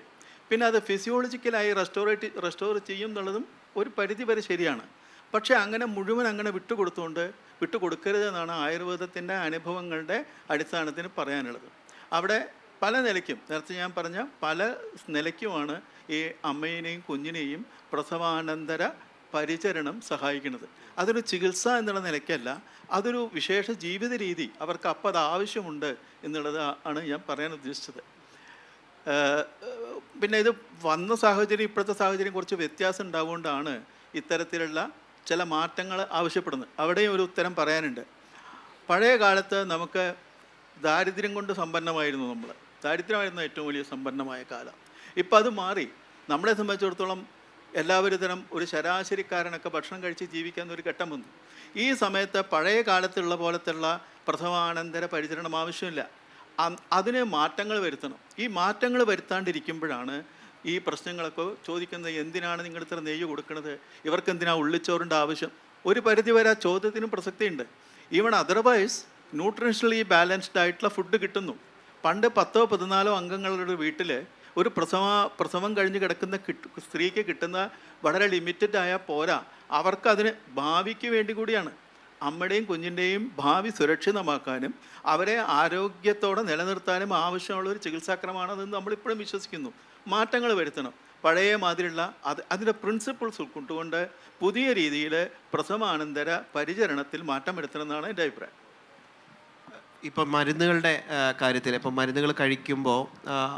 പിന്നെ അത് ഫിസിയോളജിക്കലായി റെസ്റ്റോർ ചെയ്യും എന്നുള്ളതും ഒരു പരിധി വരെ ശരിയാണ്. പക്ഷേ അങ്ങനെ മുഴുവൻ അങ്ങനെ വിട്ടുകൊടുക്കരുതെന്നാണ് ആയുർവേദത്തിൻ്റെ അനുഭവങ്ങളുടെ അടിസ്ഥാനത്തിന് പറയാനുള്ളത്. അവിടെ പല നിലയ്ക്കും, നേരത്തെ ഞാൻ പറഞ്ഞ പല നിലയ്ക്കുമാണ് ഈ അമ്മയെയും കുഞ്ഞിനെയും പ്രസവാനന്തര പരിചരണം സഹായിക്കുന്നത്. അതൊരു ചികിത്സ എന്നുള്ള നിലയ്ക്കല്ല, അതൊരു വിശേഷ ജീവിത രീതി. അവർക്ക് അപ്പം അത് ആവശ്യമുണ്ട് എന്നുള്ളത് ആണ് ഞാൻ പറയാൻ ഉദ്ദേശിച്ചത്. പിന്നെ ഇത് വന്ന സാഹചര്യം ഇപ്പോഴത്തെ സാഹചര്യം കുറച്ച് വ്യത്യാസം ഉണ്ടാവുകൊണ്ടാണ് ഇത്തരത്തിലുള്ള ചില മാറ്റങ്ങൾ ആവശ്യപ്പെടുന്നത്. അവിടെയും ഒരു ഉത്തരം പറയാനുണ്ട്. പഴയ കാലത്ത് നമുക്ക് ദാരിദ്ര്യം കൊണ്ട് സമ്പന്നമായിരുന്നു. ദാരിദ്ര്യമായിരുന്നു ഏറ്റവും വലിയ സമ്പന്നമായ കാലം. ഇപ്പം അത് മാറി. നമ്മളെ സംബന്ധിച്ചിടത്തോളം എല്ലാവരും തരം ഒരു ശരാശരിക്കാരനൊക്കെ ഭക്ഷണം കഴിച്ച് ജീവിക്കാൻ ഒരു ഘട്ടം വന്നു. ഈ സമയത്ത് പഴയ കാലത്തുള്ള പോലത്തുള്ള പ്രസവാനന്തര പരിചരണം ആവശ്യമില്ല. അതിന് മാറ്റങ്ങൾ വരുത്തണം. ഈ മാറ്റങ്ങൾ വരുത്താണ്ടിരിക്കുമ്പോഴാണ് ഈ പ്രശ്നങ്ങളൊക്കെ ചോദിക്കുന്നത്. എന്തിനാണ് നിങ്ങൾ ഇത്ര നെയ്യ് കൊടുക്കുന്നത്? ഇവർക്ക് എന്തിനാണ് ഉള്ളിച്ചോറിൻ്റെ ആവശ്യം? ഒരു പരിധി വരെ ആ ചോദ്യത്തിനും പ്രസക്തിയുണ്ട്. ഈവൺ അതർവൈസ് ന്യൂട്രീഷണലി ബാലൻസ്ഡ് ആയിട്ടുള്ള ഫുഡ് കിട്ടുന്നു. പണ്ട് 10-14 അംഗങ്ങളുടെ വീട്ടിൽ ഒരു പ്രസവം കഴിഞ്ഞ് കിടക്കുന്ന സ്ത്രീക്ക് കിട്ടുന്ന വളരെ ലിമിറ്റഡ് ആയ പോരാ. അവർക്കതിന് ഭാവിക്ക് വേണ്ടി കൂടിയാണ്. അമ്മയുടെയും കുഞ്ഞിൻ്റെയും ഭാവി സുരക്ഷിതമാക്കാനും അവരെ ആരോഗ്യത്തോടെ നിലനിർത്താനും ആവശ്യമുള്ളൊരു ചികിത്സാക്രമമാണെന്ന് നമ്മളിപ്പോഴും വിശ്വസിക്കുന്നു. മാറ്റങ്ങൾ വരുത്തണം. പഴയ മാതിരിയുള്ള അതിൻ്റെ പ്രിൻസിപ്പിൾസ് ഉൾക്കൊണ്ടുകൊണ്ട് പുതിയ രീതിയിൽ പ്രസവാനന്തര പരിചരണത്തിൽ മാറ്റം വരുത്തണമെന്നാണ് എൻ്റെ അഭിപ്രായം. ഇപ്പം മരുന്നുകളുടെ കാര്യത്തിൽ, ഇപ്പം മരുന്നുകൾ കഴിക്കുമ്പോൾ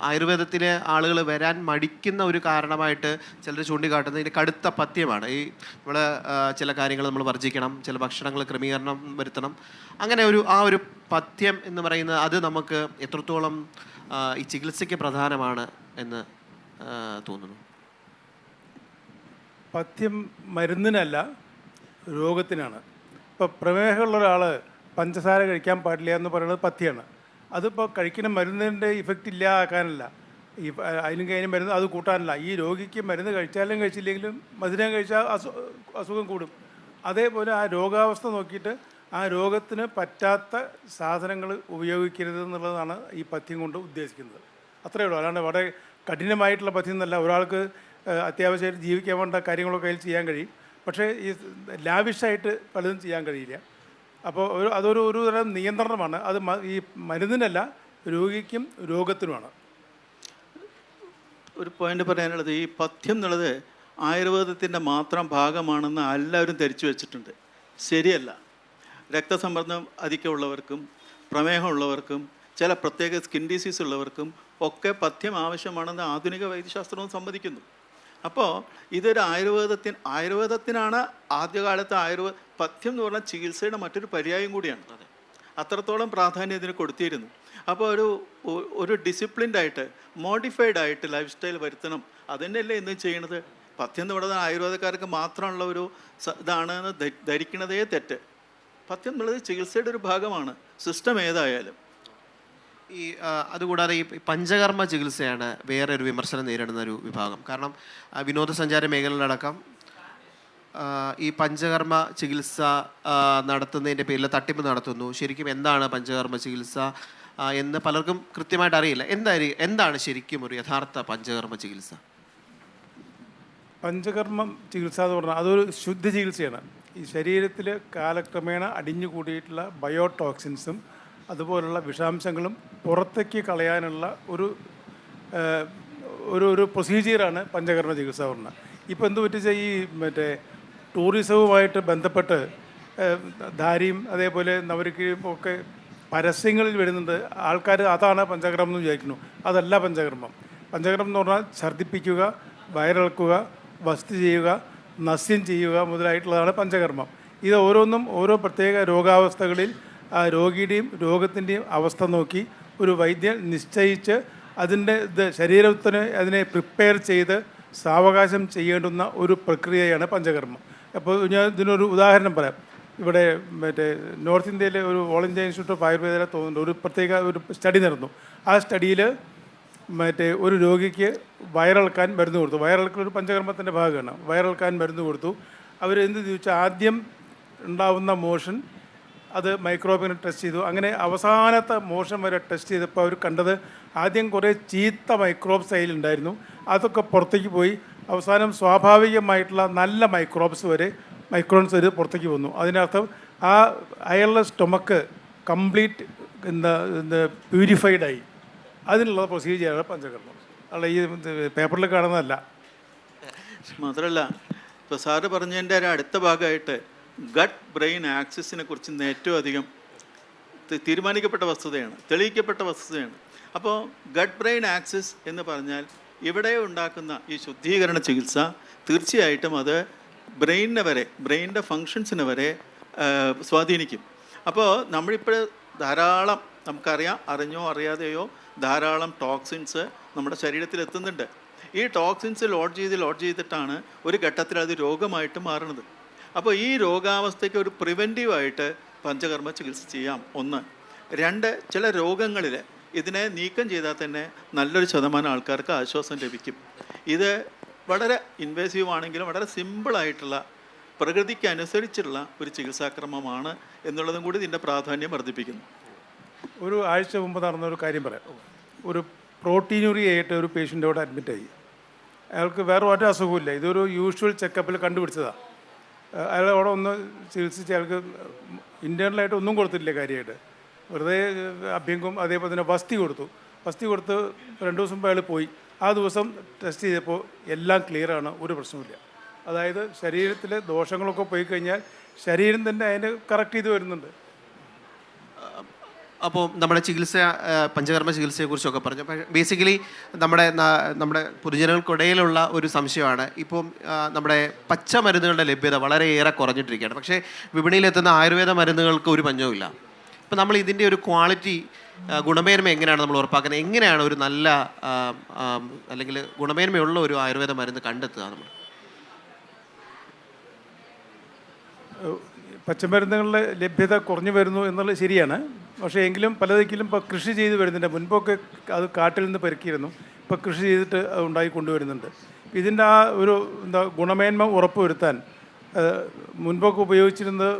ആയുർവേദത്തിലെ ആളുകൾ വരാൻ മടിക്കുന്ന ഒരു കാരണമായിട്ട് ചിലർ ചൂണ്ടിക്കാട്ടുന്നത് ഇതിൻ്റെ കടുത്ത പഥ്യമാണ്. ഈ നമ്മൾ ചില കാര്യങ്ങൾ നമ്മൾ വർജിക്കണം, ചില ഭക്ഷണങ്ങൾ ക്രമീകരണം വരുത്തണം. അങ്ങനെ ഒരു പഥ്യം എന്ന് പറയുന്നത് അത് നമുക്ക് എത്രത്തോളം ഈ ചികിത്സയ്ക്ക് പ്രധാനമാണ് എന്ന് തോന്നുന്നു? പഥ്യം മരുന്നിനല്ല, രോഗത്തിനാണ്. ഇപ്പോൾ പ്രമേഹമുള്ള ഒരാൾ പഞ്ചസാര കഴിക്കാൻ പാടില്ല എന്ന് പറയുന്നത് പഥ്യമാണ്. അതിപ്പോൾ കഴിക്കുന്ന മരുന്നിൻ്റെ ഇഫക്റ്റ് ഇല്ലാതാക്കാനല്ല, അതിനും മരുന്ന് അത് കൂട്ടാനല്ല. ഈ രോഗിക്ക് മരുന്ന് കഴിച്ചാലും കഴിച്ചില്ലെങ്കിലും മധുരം കഴിച്ചാൽ അസുഖം കൂടും. അതേപോലെ ആ രോഗാവസ്ഥ നോക്കിയിട്ട് ആ രോഗത്തിന് പറ്റാത്ത സാധനങ്ങൾ ഉപയോഗിക്കരുത് എന്നുള്ളതാണ് ഈ പഥ്യം കൊണ്ട് ഉദ്ദേശിക്കുന്നത്. അത്രയേ ഉള്ളൂ. അല്ലാണ്ട് വളരെ കഠിനമായിട്ടുള്ള പഥ്യം എന്നല്ല. ഒരാൾക്ക് അത്യാവശ്യമായിട്ട് ജീവിക്കാൻ വേണ്ട കാര്യങ്ങളൊക്കെ അതിൽ ചെയ്യാൻ കഴിയും. പക്ഷേ ഈ ലാവിഷായിട്ട് പലതും ചെയ്യാൻ കഴിയില്ല. അപ്പോൾ അതൊരു തരം നിയന്ത്രണമാണ്. അത് ഈ മരുന്നിനല്ല, രോഗിക്കും രോഗത്തിനുമാണ്. ഒരു പോയിന്റ് പറയാനുള്ളത്, ഈ പഥ്യം എന്നുള്ളത് ആയുർവേദത്തിൻ്റെ മാത്രം ഭാഗമാണെന്ന് എല്ലാവരും ധരിച്ചു വെച്ചിട്ടുണ്ട്. ശരിയല്ല. രക്തസമ്മർദ്ദം അധികമുള്ളവർക്കും പ്രമേഹമുള്ളവർക്കും ചില പ്രത്യേക സ്കിൻ ഡിസീസ് ഉള്ളവർക്കും ഒക്കെ പഥ്യം ആവശ്യമാണെന്ന് ആധുനിക വൈദ്യശാസ്ത്രവും സമ്മതിക്കുന്നു. അപ്പോൾ ഇതൊരു ആയുർവേദത്തിനാണ് ആദ്യകാലത്ത് പഥ്യം എന്ന് പറഞ്ഞാൽ ചികിത്സയുടെ മറ്റൊരു പര്യായം കൂടിയാണ്. അത്രത്തോളം പ്രാധാന്യം ഇതിന് കൊടുത്തിരുന്നു. അപ്പോൾ ഒരു ഡിസിപ്ലിൻഡായിട്ട് മോഡിഫൈഡ് ആയിട്ട് ലൈഫ് സ്റ്റൈൽ വരുത്തണം. അതുതന്നെയല്ലേ ഇന്ന് ചെയ്യണത്. പഥ്യം എന്ന് പറയുന്നത് ആയുർവേദക്കാർക്ക് മാത്രമുള്ള ഒരു ഇതാണെന്ന് ധരിക്കണതേ തെറ്റ്. പഥ്യം എന്നുള്ളത് ചികിത്സയുടെ ഒരു ഭാഗമാണ്, സിസ്റ്റം ഏതായാലും. അതുകൂടാതെ ഈ പഞ്ചകർമ്മ ചികിത്സയാണ് വേറെ ഒരു വിമർശനം നേരിടുന്ന ഒരു വിഭാഗം. കാരണം വിനോദസഞ്ചാര മേഖലയിലടക്കം ഈ പഞ്ചകർമ്മ ചികിത്സ നടത്തുന്നതിൻ്റെ പേരിൽ തട്ടിപ്പ് നടത്തുന്നു. ശരിക്കും എന്താണ് പഞ്ചകർമ്മ ചികിത്സ എന്ന് പലർക്കും കൃത്യമായിട്ട് അറിയില്ല. എന്താണ് ശരിക്കും ഒരു യഥാർത്ഥ പഞ്ചകർമ്മ ചികിത്സ? പഞ്ചകർമ്മ ചികിത്സ എന്ന് പറഞ്ഞാൽ അതൊരു ശുദ്ധ ചികിത്സയാണ്. ഈ ശരീരത്തിൽ കാലക്രമേണ അടിഞ്ഞുകൂടിയിട്ടുള്ള ബയോടോക്സിൻസും അതുപോലുള്ള വിഷാംശങ്ങളും പുറത്തേക്ക് കളയാനുള്ള ഒരു പ്രൊസീജിയറാണ് പഞ്ചകർമ്മ ചികിത്സ പറഞ്ഞാൽ. ഇപ്പോൾ എന്ത് പറ്റിച്ചാൽ ഈ ടൂറിസവുമായിട്ട് ബന്ധപ്പെട്ട് ധാരിയും അതേപോലെ നവരക്കിയും ഒക്കെ പരസ്യങ്ങളിൽ വരുന്നുണ്ട്. ആൾക്കാർ അതാണ് പഞ്ചകർമ്മം എന്ന് വിചാരിക്കുന്നു. അതല്ല പഞ്ചകർമ്മം. പഞ്ചകർമ്മം എന്ന് പറഞ്ഞാൽ ഛർദ്ദിപ്പിക്കുക, വയറിളക്കുക, വസ്തു ചെയ്യുക, നസ്യം ചെയ്യുക മുതലായിട്ടുള്ളതാണ് പഞ്ചകർമ്മം. ഇത് ഓരോന്നും ഓരോ പ്രത്യേക രോഗാവസ്ഥകളിൽ ആ രോഗിയുടെയും രോഗത്തിൻ്റെയും അവസ്ഥ നോക്കി ഒരു വൈദ്യൻ നിശ്ചയിച്ച് ശരീരത്തിന് അതിനെ പ്രിപ്പയർ ചെയ്ത് സാവകാശം ചെയ്യേണ്ടുന്ന ഒരു പ്രക്രിയയാണ് പഞ്ചകർമ്മം. അപ്പോൾ ഞാൻ ഇതിനൊരു ഉദാഹരണം പറയാം. ഇവിടെ നോർത്ത് ഇന്ത്യയിലെ ഒരു all India institute of Ayurveda തോന്നുന്നുണ്ട് ഒരു പ്രത്യേക ഒരു സ്റ്റഡി നടന്നു. ആ സ്റ്റഡിയിൽ ഒരു രോഗിക്ക് വയറിളക്കാൻ മരുന്ന് കൊടുത്തു. വയറിളക്കൽ ഒരു പഞ്ചകർമ്മത്തിൻ്റെ ഭാഗമാണ്. വയറിളക്കാൻ മരുന്ന് കൊടുത്തു. അവരെന്ത് ചോദിച്ചാൽ ആദ്യം ഉണ്ടാവുന്ന മോഷൻ അത് മൈക്രോബിനെ ടെസ്റ്റ് ചെയ്തു. അങ്ങനെ അവസാനത്തെ മോഷൻ വരെ ടെസ്റ്റ് ചെയ്തപ്പോൾ അവർ കണ്ടത് ആദ്യം കുറേ ചീത്ത മൈക്രോബ്സ് അതിലുണ്ടായിരുന്നു. അതൊക്കെ പുറത്തേക്ക് പോയി അവസാനം സ്വാഭാവികമായിട്ടുള്ള നല്ല മൈക്രോൺസ് വരെ പുറത്തേക്ക് വന്നു. അതിനർത്ഥം അയാളുടെ സ്റ്റൊമക്ക് കംപ്ലീറ്റ് പ്യൂരിഫൈഡായി. അതിനുള്ള പ്രൊസീജിയറാണ് പഞ്ചകർമ്മം. അല്ല ഈ പേപ്പറിൽ കാണുന്നതല്ല. മാത്രമല്ല ഇപ്പോൾ സാറ് പറഞ്ഞതിൻ്റെ ഒരു അടുത്ത ഭാഗമായിട്ട് ഗട്ട് ബ്രെയിൻ ആക്സിസിനെ കുറിച്ച് ഏറ്റവും അധികം തീരുമാനിക്കപ്പെട്ട വസ്തുതയാണ്, തെളിയിക്കപ്പെട്ട വസ്തുതയാണ്. അപ്പോൾ ഗട്ട് ബ്രെയിൻ ആക്സിസ് എന്ന് പറഞ്ഞാൽ ഇവിടെ ഉണ്ടാക്കുന്ന ഈ ശുദ്ധീകരണ ചികിത്സ തീർച്ചയായിട്ടും അത് ബ്രെയിനിൻ്റെ ഫങ്ഷൻസിനെ വരെ സ്വാധീനിക്കും. അപ്പോൾ നമ്മളിപ്പോൾ ധാരാളം നമുക്കറിയാം, അറിഞ്ഞോ അറിയാതെയോ ധാരാളം ടോക്സിൻസ് നമ്മുടെ ശരീരത്തിൽ എത്തുന്നുണ്ട്. ഈ ടോക്സിൻസ് ലോഡ് ചെയ്തിട്ടാണ് ഒരു ഘട്ടത്തിൽ അത് രോഗമായിട്ട് മാറുന്നത്. അപ്പോൾ ഈ രോഗാവസ്ഥയ്ക്ക് ഒരു പ്രിവെൻറ്റീവായിട്ട് പഞ്ചകർമ്മ ചികിത്സ ചെയ്യാം. 1. 2, ചില രോഗങ്ങളിൽ ഇതിനെ നീക്കം ചെയ്താൽ തന്നെ നല്ലൊരു ശതമാനം ആൾക്കാർക്ക് ആശ്വാസം ലഭിക്കും. ഇത് വളരെ ഇൻവേസീവ് ആണെങ്കിലും വളരെ സിമ്പിളായിട്ടുള്ള പ്രകൃതിക്ക് അനുസരിച്ചുള്ള ഒരു ചികിത്സാക്രമമാണ് എന്നുള്ളതും കൂടി ഇതിൻ്റെ പ്രാധാന്യം വർദ്ധിപ്പിക്കുന്നു. ഒരു ആഴ്ച മുമ്പ് നടന്നൊരു കാര്യം പറയാം. ഒരു പ്രോട്ടീനുറി ആയിട്ട് ഒരു പേഷ്യൻ്റ് അവിടെ അഡ്മിറ്റായി. അയാൾക്ക് വേറെ ഒരു അസുഖമില്ല. ഇതൊരു യൂഷ്വൽ ചെക്കപ്പിൽ കണ്ടുപിടിച്ചതാണ്. അയാൾ അവിടെ ഒന്ന് ചികിത്സിച്ച് അയാൾക്ക് ഇൻറ്റേർണലായിട്ട് ഒന്നും കൊടുത്തിട്ടില്ല കാര്യമായിട്ട്. വെറുതെ അഭ്യംഗം അതേപോലെ തന്നെ വസ്തി കൊടുത്ത് 2 ദിവസം മുമ്പ് അയാൾ പോയി. ആ ദിവസം ടെസ്റ്റ് ചെയ്തപ്പോൾ എല്ലാം ക്ലിയറാണ്, ഒരു പ്രശ്നമില്ല. അതായത് ശരീരത്തിലെ ദോഷങ്ങളൊക്കെ പോയി കഴിഞ്ഞാൽ ശരീരം തന്നെ അതിനെ കറക്റ്റ് ചെയ്ത് വരുന്നുണ്ട്. അപ്പോൾ നമ്മുടെ പഞ്ചകർമ്മ ചികിത്സയെക്കുറിച്ചൊക്കെ പറഞ്ഞു. ബേസിക്കലി നമ്മുടെ പൊതുജനങ്ങൾക്കിടയിലുള്ള ഒരു സംശയമാണ്, ഇപ്പം നമ്മുടെ പച്ചമരുന്നുകളുടെ ലഭ്യത വളരെയേറെ കുറഞ്ഞിട്ടിരിക്കുകയാണ്. പക്ഷേ വിപണിയിലെത്തുന്ന ആയുർവേദ മരുന്നുകൾക്ക് ഒരു പഞ്ഞവുമില്ല. ഇപ്പം നമ്മൾ ഇതിൻ്റെ ഒരു ക്വാളിറ്റി, ഗുണമേന്മ എങ്ങനെയാണ് നമ്മൾ ഉറപ്പാക്കുന്നത്? എങ്ങനെയാണ് ഒരു നല്ല അല്ലെങ്കിൽ ഗുണമേന്മയുള്ള ഒരു ആയുർവേദ മരുന്ന് കണ്ടെത്തുക? നമ്മൾ പച്ചമരുന്നുകളുടെ ലഭ്യത കുറഞ്ഞു വരുന്നു എന്നുള്ളത് ശരിയാണ്. പക്ഷേ എങ്കിലും പലതിലും ഇപ്പോൾ കൃഷി ചെയ്ത് വരുന്നുണ്ട്. മുൻപൊക്കെ അത് കാട്ടിൽ നിന്ന് പെരുക്കിയിരുന്നു. ഇപ്പോൾ കൃഷി ചെയ്തിട്ട് അത് ഉണ്ടായി കൊണ്ടുവരുന്നുണ്ട്. ഇതിൻ്റെ ഒരു ഗുണമേന്മ ഉറപ്പുവരുത്താൻ മുൻപൊക്കെ ഉപയോഗിച്ചിരുന്നത്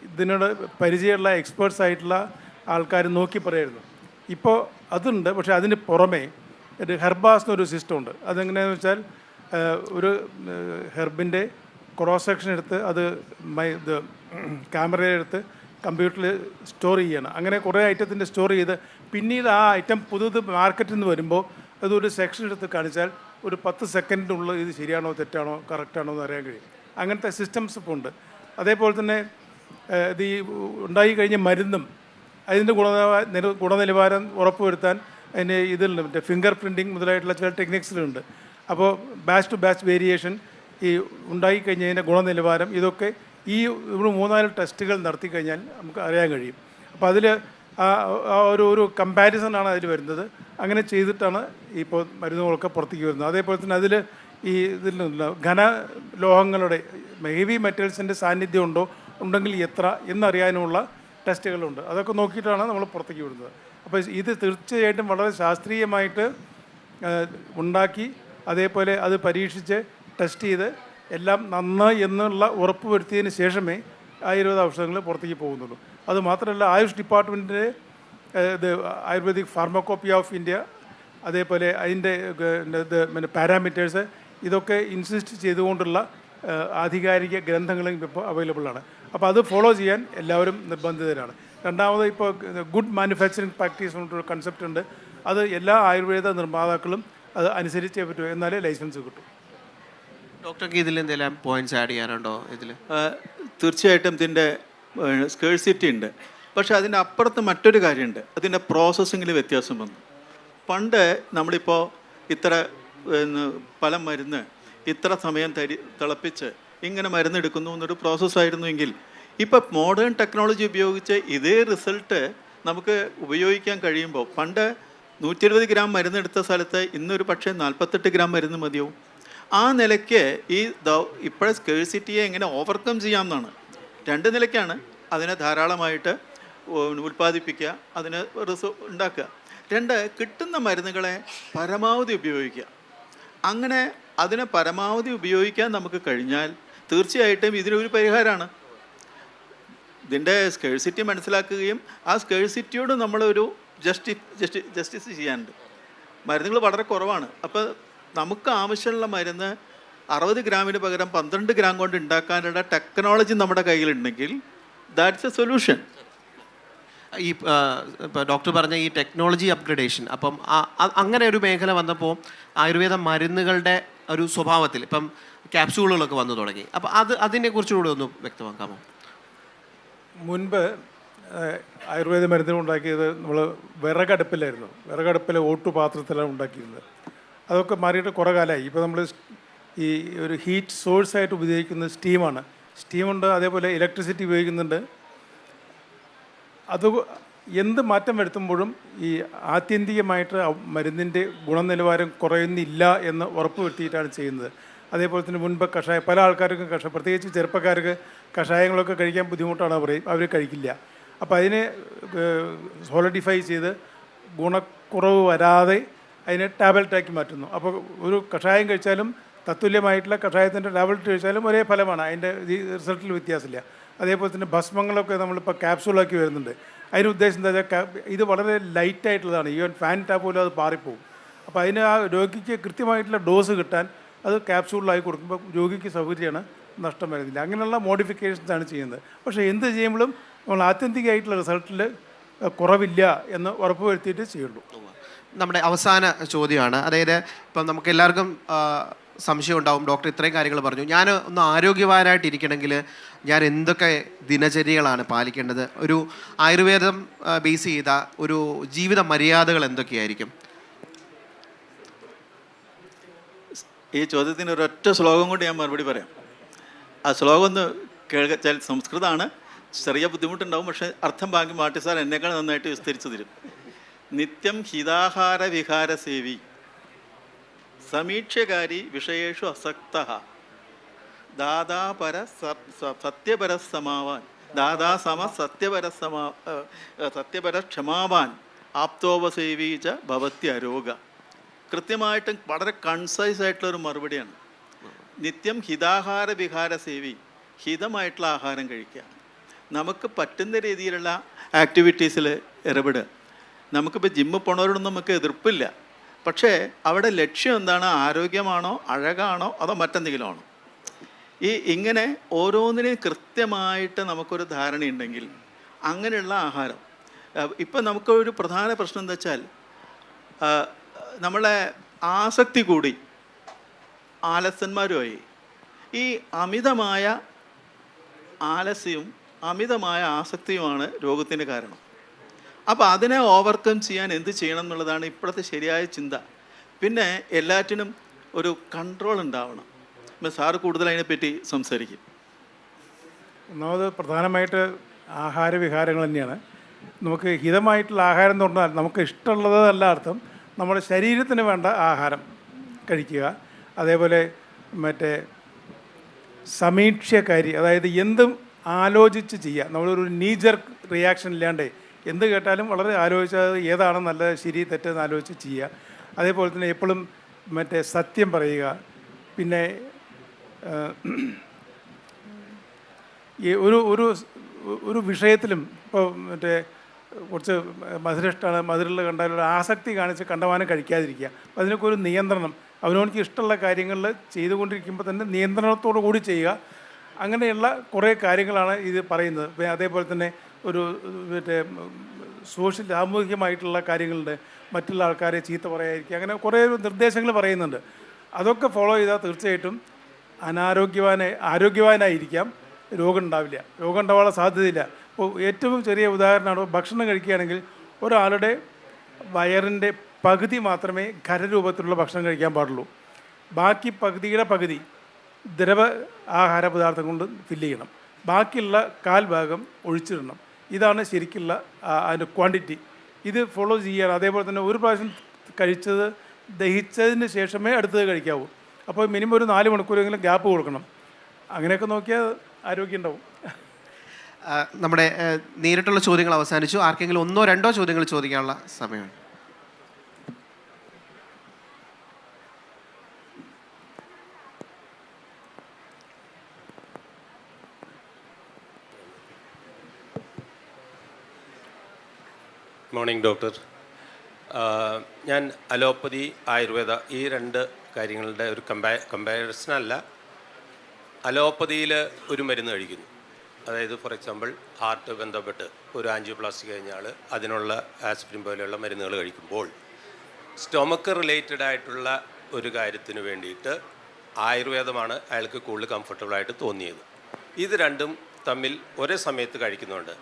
ഇതിനോട് പരിചയമുള്ള എക്സ്പേർട്സ് ആയിട്ടുള്ള ആൾക്കാർ നോക്കി പറയായിരുന്നു. ഇപ്പോൾ അതുണ്ട്. പക്ഷേ അതിന് പുറമേ ഒരു ഹെർബാസ് എന്നൊരു സിസ്റ്റം ഉണ്ട്. അതെങ്ങനെയാണെന്ന് വെച്ചാൽ ഒരു ഹെർബിൻ്റെ ക്രോസ് സെക്ഷൻ എടുത്ത് അത് ക്യാമറയിലെടുത്ത് കമ്പ്യൂട്ടറിൽ സ്റ്റോർ ചെയ്യണം. അങ്ങനെ കുറേ ഐറ്റത്തിൻ്റെ സ്റ്റോർ ചെയ്ത് പിന്നീട് ആ ഐറ്റം മാർക്കറ്റിൽ നിന്ന് വരുമ്പോൾ അതൊരു സെക്ഷൻ എടുത്ത് കാണിച്ചാൽ ഒരു 10 സെക്കൻഡിനുള്ളിൽ ഇത് ശരിയാണോ തെറ്റാണോ കറക്റ്റാണോ എന്ന് അറിയാൻ കഴിയും. അങ്ങനത്തെ സിസ്റ്റംസ് ഇപ്പോൾ ഉണ്ട്. അതേപോലെ തന്നെ ഇത് ഈ ഉണ്ടായി കഴിഞ്ഞ മരുന്നും അതിൻ്റെ ഗുണനിലവാരം ഉറപ്പുവരുത്താൻ അതിന് ഇതിലുണ്ട്. മറ്റേ ഫിംഗർ പ്രിൻറ്റിങ് മുതലായിട്ടുള്ള ചില ടെക്നിക്സിലുണ്ട്. അപ്പോൾ ബാച്ച് ടു ബാച്ച് വേരിയേഷൻ, ഈ ഉണ്ടായിക്കഴിഞ്ഞതിൻ്റെ ഗുണനിലവാരം, ഇതൊക്കെ ഈ 3-4 ടെസ്റ്റുകൾ നടത്തി കഴിഞ്ഞാൽ നമുക്ക് അറിയാൻ കഴിയും. അപ്പോൾ അതിൽ ഒരു കമ്പാരിസണാണ് അതിൽ വരുന്നത്. അങ്ങനെ ചെയ്തിട്ടാണ് ഇപ്പോൾ മരുന്നുകളൊക്കെ പുറത്തേക്ക് വരുന്നത്. അതേപോലെ തന്നെ അതിൽ ഈ ഇതിലുള്ള ഘനലോഹങ്ങളുടെ ഹെവി മെറ്റൽസിൻ്റെ സാന്നിധ്യം ഉണ്ടെങ്കിൽ എത്ര എന്നറിയാനുമുള്ള ടെസ്റ്റുകളുണ്ട്. അതൊക്കെ നോക്കിയിട്ടാണ് നമ്മൾ പുറത്തേക്ക് വിടുന്നത്. അപ്പോൾ ഇത് തീർച്ചയായിട്ടും വളരെ ശാസ്ത്രീയമായിട്ട് ഉണ്ടാക്കി അതേപോലെ അത് പരീക്ഷിച്ച് ടെസ്റ്റ് ചെയ്ത് എല്ലാം നന്നായി എന്നുള്ള ഉറപ്പ് വരുത്തിയതിന് ശേഷമേ ആയുർവേദ ഔഷധങ്ങൾ പുറത്തേക്ക് പോകുന്നുള്ളൂ. അതുമാത്രമല്ല ആയുഷ് ഡിപ്പാർട്ട്മെൻറ്റിൻ്റെ ആയുർവേദിക് ഫാർമക്കോപ്പി ഓഫ് ഇന്ത്യ, അതേപോലെ അതിൻ്റെ പാരാമീറ്റേഴ്സ്, ഇതൊക്കെ ഇൻസിസ്റ്റ് ചെയ്തുകൊണ്ടുള്ള ആധികാരിക ഗ്രന്ഥങ്ങളും ഇപ്പോൾ അവൈലബിളാണ്. അപ്പോൾ അത് ഫോളോ ചെയ്യാൻ എല്ലാവരും നിർബന്ധിതരാണ്. രണ്ടാമത് ഇപ്പോൾ ഗുഡ് മാനുഫാക്ചറിങ് പ്രാക്ടീസ് പറഞ്ഞിട്ടൊരു കൺസെപ്റ്റ് ഉണ്ട്. അത് എല്ലാ ആയുർവേദ നിർമ്മാതാക്കളും അത് അനുസരിച്ചേ പറ്റൂ, എന്നാലേ ലൈസൻസ് കിട്ടും. ഡോക്ടർക്ക് ഇതിൽ എന്തെങ്കിലും പോയിന്റ്സ് ആഡ് ചെയ്യാനുണ്ടോ? തീർച്ചയായിട്ടും ഇതിൻ്റെ സ്കേഴ്സിറ്റി ഉണ്ട്. പക്ഷേ അതിൻ്റെ അപ്പുറത്ത് മറ്റൊരു കാര്യമുണ്ട്. അതിൻ്റെ പ്രോസസ്സിങ്ങിൽ വ്യത്യാസം വന്നു. പണ്ട് നമ്മളിപ്പോൾ ഇത്ര പല മരുന്ന് ഇത്ര സമയം തിളപ്പിച്ച് ഇങ്ങനെ മരുന്നെടുക്കുന്നു എന്നൊരു പ്രോസസ്സായിരുന്നുവെങ്കിൽ ഇപ്പോൾ മോഡേൺ ടെക്നോളജി ഉപയോഗിച്ച് ഇതേ റിസൾട്ട് നമുക്ക് ഉപയോഗിക്കാൻ കഴിയുമ്പോൾ പണ്ട് 120 ഗ്രാം മരുന്നെടുത്ത സ്ഥലത്ത് ഇന്നൊരു പക്ഷേ 48 ഗ്രാം മരുന്ന് മതിയാവും. ആ നിലയ്ക്ക് ഇപ്പോഴത്തെ സ്കേഴ്സിറ്റിയെ എങ്ങനെ ഓവർകം ചെയ്യാമെന്നാണ്. 2 നിലയ്ക്കാണ്. അതിനെ ധാരാളമായിട്ട് ഉൽപ്പാദിപ്പിക്കുക, അതിന് ഉണ്ടാക്കുക. രണ്ട്, കിട്ടുന്ന മരുന്നുകളെ പരമാവധി ഉപയോഗിക്കുക. അങ്ങനെ അതിനെ പരമാവധി ഉപയോഗിക്കാൻ നമുക്ക് കഴിഞ്ഞാൽ തീർച്ചയായിട്ടും ഇതിനൊരു പരിഹാരമാണ്. ഇതിൻ്റെ സ്കേഴ്സിറ്റി മനസ്സിലാക്കുകയും ആ സ്കേഴ്സിറ്റിയോട് നമ്മളൊരു ജസ്റ്റിസ് ചെയ്യാനുണ്ട്. മരുന്നുകൾ വളരെ കുറവാണ്. അപ്പോൾ നമുക്ക് ആവശ്യമുള്ള മരുന്ന് 60 ഗ്രാമിന് പകരം 12 ഗ്രാം കൊണ്ട് ഉണ്ടാക്കാനുള്ള ടെക്നോളജി നമ്മുടെ കയ്യിലുണ്ടെങ്കിൽ ദാറ്റ്സ് എ സൊല്യൂഷൻ. ഈ ഇപ്പോൾ ഡോക്ടർ പറഞ്ഞ ഈ ടെക്നോളജി അപ്ഗ്രഡേഷൻ, അപ്പം അങ്ങനെ ഒരു മേഖല വന്നപ്പോൾ ആയുർവേദ മരുന്നുകളുടെ ഒരു സ്വഭാവത്തിൽ ഇപ്പം ക്യാപ്സ്യൂളുകളൊക്കെ വന്നു തുടങ്ങി. അപ്പം അതിനെക്കുറിച്ചുകൂടെ ഒന്ന് വ്യക്തമാക്കാമോ? മുൻപ് ആയുർവേദ മരുന്നുകൾ ഉണ്ടാക്കിയത് നമ്മൾ വിറകടുപ്പിലായിരുന്നു. വിറകടുപ്പിലെ ഓട്ടുപാത്രത്തിലാണ് ഉണ്ടാക്കിയിരുന്നത്. അതൊക്കെ മാറിയിട്ട് കുറേ കാലമായി. ഇപ്പോൾ നമ്മൾ ഈ ഒരു ഹീറ്റ് സോഴ്സായിട്ട് ഉപയോഗിക്കുന്നത് സ്റ്റീമാണ്. സ്റ്റീമുണ്ട്, അതേപോലെ ഇലക്ട്രിസിറ്റി ഉപയോഗിക്കുന്നുണ്ട്. അത് എന്ത് മാറ്റം വരുത്തുമ്പോഴും ഈ ആത്യന്തികമായിട്ട് മരുന്നിൻ്റെ ഗുണനിലവാരം കുറയുന്നില്ല എന്ന് ഉറപ്പ് വരുത്തിയിട്ടാണ് ചെയ്യുന്നത്. അതേപോലെ തന്നെ മുൻപ് പല ആൾക്കാർക്കും പ്രത്യേകിച്ച് ചെറുപ്പക്കാർക്ക് കഷായങ്ങളൊക്കെ കഴിക്കാൻ ബുദ്ധിമുട്ടാണ് പറയും, അവർ കഴിക്കില്ല. അപ്പോൾ അതിനെ സോളിഡിഫൈ ചെയ്ത് ഗുണക്കുറവ് വരാതെ അതിനെ ടാബ്ലറ്റാക്കി മാറ്റുന്നു. അപ്പോൾ ഒരു കഷായം കഴിച്ചാലും തത്തുല്യമായിട്ടുള്ള കഷായത്തിൻ്റെ ടാബ്ലറ്റ് കഴിച്ചാലും ഒരേ ഫലമാണ്, അതിൻ്റെ റിസൾട്ടിൽ വ്യത്യാസമില്ല. അതേപോലെ തന്നെ ഭസ്മങ്ങളൊക്കെ നമ്മളിപ്പോൾ ക്യാപ്സൂളാക്കി വരുന്നുണ്ട്. അതിന് ഉദ്ദേശം എന്താ വെച്ചാൽ ഇത് വളരെ ലൈറ്റായിട്ടുള്ളതാണ്, ഈവൻ ഫാൻ ടാപ്പ് പോലും അത് പാറിപ്പോവും. അപ്പോൾ അതിന് ആ രോഗിക്ക് കൃത്യമായിട്ടുള്ള ഡോസ് കിട്ടാൻ അത് ക്യാപ്സൂളിലായി കൊടുക്കുമ്പോൾ രോഗിക്ക് സൗകര്യമാണ്, നഷ്ടം വരുന്നില്ല. അങ്ങനെയുള്ള മോഡിഫിക്കേഷൻസാണ് ചെയ്യുന്നത്. പക്ഷേ എന്ത് ചെയ്യുമ്പോഴും നമ്മൾ ആത്യന്തികമായിട്ടുള്ള റിസൾട്ടിൽ കുറവില്ല എന്ന് ഉറപ്പ് വരുത്തിയിട്ട് ചെയ്യുള്ളൂ. നമ്മുടെ അവസാന ചോദ്യമാണ്. അതായത് ഇപ്പം നമുക്ക് എല്ലാവർക്കും സംശയം ഉണ്ടാവും, ഡോക്ടർ ഇത്രയും കാര്യങ്ങൾ പറഞ്ഞു, ഞാൻ ഒന്ന് ആരോഗ്യവാനായിട്ടിരിക്കണമെങ്കിൽ ഞാൻ എന്തൊക്കെ ദിനചര്യകളാണ് പാലിക്കേണ്ടത്? ഒരു ആയുർവേദം ബേസ് ചെയ്ത ഒരു ജീവിത മര്യാദകൾ എന്തൊക്കെയായിരിക്കും? ഈ ചോദ്യത്തിന് ഒരൊറ്റ ശ്ലോകം കൊണ്ട് ഞാൻ മറുപടി പറയാം. ആ ശ്ലോകം ഒന്ന് കേൾച്ചാൽ സംസ്കൃതമാണ്, ചെറിയ ബുദ്ധിമുട്ടുണ്ടാവും, പക്ഷേ അർത്ഥം ബാക്കി മാറ്റി സാർ എന്നേക്കാൾ നന്നായിട്ട് വിസ്തരിച്ചു തരും. നിത്യം ഹിതാഹാര വിഹാര സേവി സമീക്ഷകാരി വിഷയേഷു അസക്ത ദാദാപര സത്യപരസമാവാൻ സത്യപര ക്ഷമാവാൻ ആപ്തോപസേവീച ഭവത്യ അരോഗ. കൃത്യമായിട്ടും വളരെ കൺസൈസ് ആയിട്ടുള്ളൊരു മറുപടിയാണ്. നിത്യം ഹിതാഹാര വിഹാര സേവി, ഹിതമായിട്ടുള്ള ആഹാരം കഴിക്കുക, നമുക്ക് പറ്റുന്ന രീതിയിലുള്ള ആക്ടിവിറ്റീസിൽ ഇടപെടുക. നമുക്കിപ്പോൾ ജിമ്മിൽ പോണവരോടൊന്നും നമുക്ക് എതിർപ്പില്ല, പക്ഷേ അവിടെ ലക്ഷ്യം എന്താണ്? ആരോഗ്യമാണോ, അഴകാണോ, അതോ മറ്റെന്തെങ്കിലും ആണോ? ഇങ്ങനെ ഓരോന്നിനെയും കൃത്യമായിട്ട് നമുക്കൊരു ധാരണയുണ്ടെങ്കിൽ അങ്ങനെയുള്ള ആഹാരം. ഇപ്പം നമുക്കൊരു പ്രധാന പ്രശ്നം എന്താ വെച്ചാൽ നമ്മളെ ആസക്തി കൂടി ആലസ്യന്മാരുമായി. ഈ അമിതമായ ആലസ്യവും അമിതമായ ആസക്തിയുമാണ് രോഗത്തിന് കാരണം. അപ്പോൾ അതിനെ ഓവർകം ചെയ്യാൻ എന്ത് ചെയ്യണം എന്നുള്ളതാണ് ഇപ്പോഴത്തെ ശരിയായ ചിന്ത. പിന്നെ എല്ലാറ്റിനും ഒരു കൺട്രോൾ ഉണ്ടാവണം. സാറ് കൂടുതൽ അതിനെപ്പറ്റി സംസാരിക്കും. ഒന്നാമത് പ്രധാനമായിട്ട് ആഹാരവിഹാരങ്ങൾ തന്നെയാണ്. നമുക്ക് ഹിതമായിട്ടുള്ള ആഹാരം എന്ന് പറഞ്ഞാൽ നമുക്ക് ഇഷ്ടമുള്ളതല്ല അർത്ഥം, നമ്മുടെ ശരീരത്തിന് വേണ്ട ആഹാരം കഴിക്കുക. അതേപോലെ സമീക്ഷക്കാരി, അതായത് എന്തും ആലോചിച്ച് ചെയ്യുക. നമ്മളൊരു നീജർ റിയാക്ഷൻ ഇല്ലാണ്ട് എന്ത് കേട്ടാലും വളരെ ആലോചിച്ചത് ഏതാണ് നല്ലത്, ശരി തെറ്റെന്ന് ആലോചിച്ച് ചെയ്യുക. അതേപോലെ തന്നെ എപ്പോഴും സത്യം പറയുക. പിന്നെ ഈ ഒരു വിഷയത്തിലും ഇപ്പോൾ കുറച്ച് മധുരഷ്ടമാണ്, മധുരമുള്ള കണ്ടാൽ ഒരു ആസക്തി കാണിച്ച് കണ്ടമാനം കഴിക്കാതിരിക്കുക. അപ്പം അതിനൊക്കെ ഒരു നിയന്ത്രണം, അവനവർക്ക് ഇഷ്ടമുള്ള കാര്യങ്ങളിൽ ചെയ്തുകൊണ്ടിരിക്കുമ്പോൾ തന്നെ നിയന്ത്രണത്തോടു കൂടി ചെയ്യുക. അങ്ങനെയുള്ള കുറേ കാര്യങ്ങളാണ് ഇത് പറയുന്നത്. അതേപോലെ തന്നെ ഒരു സാമൂഹികമായിട്ടുള്ള കാര്യങ്ങളുണ്ട്, മറ്റുള്ള ആൾക്കാരെ ചീത്ത പറയാതിരിക്കുക, അങ്ങനെ കുറേ നിർദ്ദേശങ്ങൾ പറയുന്നുണ്ട്. അതൊക്കെ ഫോളോ ചെയ്താൽ തീർച്ചയായിട്ടും ആരോഗ്യവാനായിരിക്കാം, രോഗം ഉണ്ടാവില്ല, രോഗം ഉണ്ടാവാനുള്ള സാധ്യതയില്ല. ഇപ്പോൾ ഏറ്റവും ചെറിയ ഉദാഹരണമാണ്, ഭക്ഷണം കഴിക്കുകയാണെങ്കിൽ ഒരാളുടെ വയറിൻ്റെ പകുതി മാത്രമേ ഖരരൂപത്തിലുള്ള ഭക്ഷണം കഴിക്കാൻ പാടുള്ളൂ. ബാക്കി പകുതിയുടെ പകുതി ദ്രവ ആഹാര പദാർത്ഥം കൊണ്ട് ഫില്ല് ചെയ്യണം, ബാക്കിയുള്ള കാൽ ഭാഗം ഒഴിച്ചിടണം. ഇതാണ് ശരിക്കുള്ള അതിൻ്റെ ക്വാണ്ടിറ്റി. ഇത് ഫോളോ ചെയ്യണം. അതേപോലെ തന്നെ ഒരു പ്രാവശ്യം കഴിച്ചത് ദഹിച്ചതിന് ശേഷമേ അടുത്തത് കഴിക്കാവൂ. അപ്പോൾ മിനിമം ഒരു 4 മണിക്കൂറെങ്കിലും ഗ്യാപ്പ് കൊടുക്കണം. അങ്ങനെയൊക്കെ നോക്കിയാൽ ആരോഗ്യം ഉണ്ടാവും. നമ്മുടെ നേരിട്ടുള്ള ചോദ്യങ്ങൾ അവസാനിച്ചു. ആർക്കെങ്കിലും 1-2 ചോദ്യങ്ങൾ ചോദിക്കാനുള്ള സമയമാണ്. Morning doctor. ഞാൻ അലോപ്പതി, ആയുർവേദ ഈ രണ്ട് കാര്യങ്ങളുടെ ഒരു കമ്പാരിസണല്ല. അലോപ്പതിയിൽ ഒരു മരുന്ന് കഴിക്കുന്നു, അതായത് ഫോർ എക്സാമ്പിൾ ഹാർട്ട് ബന്ധപ്പെട്ട് ഒരു ആൻജിയോപ്ലാസ്റ്റി കഴിഞ്ഞാൽ അതിനുള്ള ആസ്പിരിൻ പോലെയുള്ള മരുന്നുകൾ കഴിക്കുമ്പോൾ സ്റ്റൊമക്ക് റിലേറ്റഡ് ആയിട്ടുള്ള ഒരു കാര്യത്തിന് വേണ്ടിയിട്ട് ആയുർവേദമാണ് അയാൾക്ക് കൂടുതൽ കംഫർട്ടബിളായിട്ട് തോന്നിയത്. ഇത് രണ്ടും തമ്മിൽ ഒരേ സമയത്ത് കഴിക്കുന്നുണ്ട്.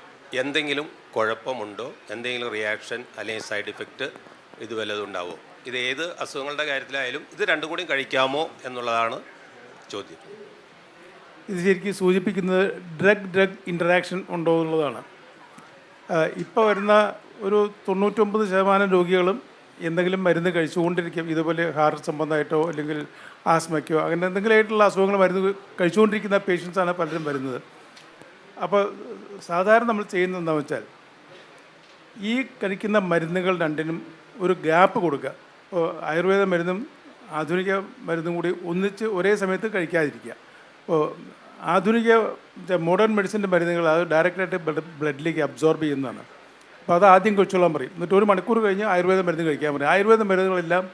എന്തെങ്കിലും കുഴപ്പമുണ്ടോ, എന്തെങ്കിലും റിയാക്ഷൻ അല്ലെങ്കിൽ സൈഡ് ഇഫക്റ്റ് ഇത് വല്ലതും ഉണ്ടാവുമോ? ഇത് ഏത് അസുഖങ്ങളുടെ കാര്യത്തിലായാലും ഇത് രണ്ടും കൂടി കഴിക്കാമോ എന്നുള്ളതാണ് ചോദ്യം. ഇത് ശരിക്കും സൂചിപ്പിക്കുന്നത് ഡ്രഗ് ഇൻറ്ററാക്ഷൻ ഉണ്ടോ എന്നുള്ളതാണ്. ഇപ്പോൾ വരുന്ന ഒരു 99% രോഗികളും എന്തെങ്കിലും മരുന്ന് കഴിച്ചുകൊണ്ടിരിക്കും. ഇതുപോലെ ഹാർട്ട് സംബന്ധമായിട്ടോ അല്ലെങ്കിൽ ആസ്മയ്ക്കോ അങ്ങനെ എന്തെങ്കിലും ആയിട്ടുള്ള അസുഖങ്ങൾ മരുന്ന് കഴിച്ചുകൊണ്ടിരിക്കുന്ന പേഷ്യൻസാണ് പലരും വരുന്നത്. അപ്പോൾ സാധാരണ നമ്മൾ ചെയ്യുന്നത് എന്താണെന്ന് വെച്ചാൽ ഈ കഴിക്കുന്ന മരുന്നുകൾ രണ്ടിനും ഒരു ഗ്യാപ്പ് കൊടുക്കുക. ഇപ്പോൾ ആയുർവേദ മരുന്നും ആധുനിക മരുന്നും കൂടി ഒന്നിച്ച് ഒരേ സമയത്ത് കഴിക്കാതിരിക്കുക. ഇപ്പോൾ ആധുനിക മോഡേൺ മെഡിസിൻ്റെ മരുന്നുകൾ അത് ഡയറക്റ്റായിട്ട് ബ്ലഡിലേക്ക് അബ്സോർബ് ചെയ്യുന്നതാണ്. അപ്പോൾ അത് ആദ്യം കഴിച്ചോളാൻ പറയും. എന്നിട്ട് 1 മണിക്കൂർ കഴിഞ്ഞ് ആയുർവേദ മരുന്ന് കഴിക്കാൻ പറയും. ആയുർവേദ മരുന്നുകളെല്ലാം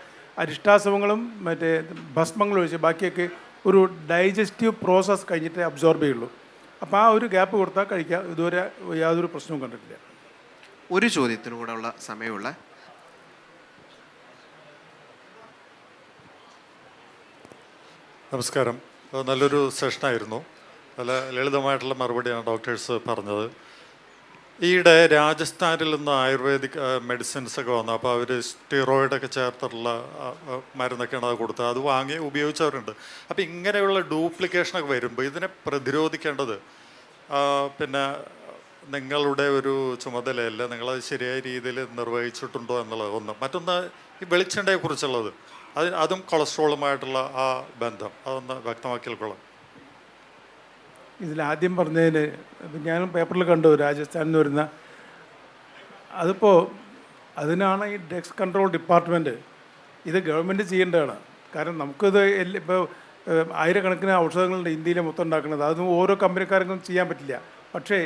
അരിഷ്ടാശമങ്ങളും മറ്റേ ഭസ്മങ്ങളും ഒഴിച്ച് ബാക്കിയൊക്കെ ഒരു ഡൈജസ്റ്റീവ് പ്രോസസ്സ് കഴിഞ്ഞിട്ട് അബ്സോർബ് ചെയ്യുള്ളൂ. അപ്പോൾ ആ ഒരു ഗ്യാപ്പ് കൊടുത്താൽ കഴിക്കുക. ഇതുവരെ യാതൊരു പ്രശ്നവും കണ്ടിട്ടില്ല. ഒരു ചോദ്യത്തിനു കൂടെ ഉള്ള സമയമുള്ള. നമസ്കാരം. നല്ലൊരു സെഷനായിരുന്നു. നല്ല ലളിതമായിട്ടുള്ള മറുപടിയാണ് ഡോക്ടേഴ്സ് പറഞ്ഞത്. ഈയിടെ രാജസ്ഥാനിൽ നിന്ന് ആയുർവേദിക് മെഡിസിൻസൊക്കെ വന്നു. അപ്പോൾ അവർ സ്റ്റിറോയിഡൊക്കെ ചേർത്തിട്ടുള്ള മരുന്നൊക്കെയാണ് അത് കൊടുത്തത്. അത് വാങ്ങി ഉപയോഗിച്ചവരുണ്ട്. അപ്പോൾ ഇങ്ങനെയുള്ള ഡ്യൂപ്ലിക്കേഷനൊക്കെ വരുമ്പോൾ ഇതിനെ പ്രതിരോധിക്കേണ്ടത് പിന്നെ നിങ്ങളുടെ ഒരു ചുമതലയല്ല. നിങ്ങളത് ശരിയായ രീതിയിൽ നിർവഹിച്ചിട്ടുണ്ടോ എന്നുള്ളത് ഒന്ന്. മറ്റൊന്ന് ഈ വെളിച്ചെണ്ണയെക്കുറിച്ചുള്ളത്, അതും കൊളസ്ട്രോളുമായിട്ടുള്ള ആ ബന്ധം അതൊന്ന് വ്യക്തമാക്കിക്കൊള്ളാം. ഇതിലാദ്യം പറഞ്ഞതിന് ഞാനും പേപ്പറിൽ കണ്ടു രാജസ്ഥാനിൽ നിന്ന് വരുന്ന. അതിപ്പോൾ അതിനാണ് ഈ ഡ്രഗ്സ് കൺട്രോൾ ഡിപ്പാർട്ട്മെൻറ്റ് ഇത് ഗവൺമെൻറ് ചെയ്യേണ്ടതാണ്. കാരണം നമുക്കിത് ഇപ്പോൾ ആയിരക്കണക്കിന് ഔഷധങ്ങളുണ്ട് ഇന്ത്യയിൽ മൊത്തം ഉണ്ടാക്കുന്നത്. അതൊന്നും ഓരോ കമ്പനിക്കാർക്കും ചെയ്യാൻ പറ്റില്ല. പക്ഷേ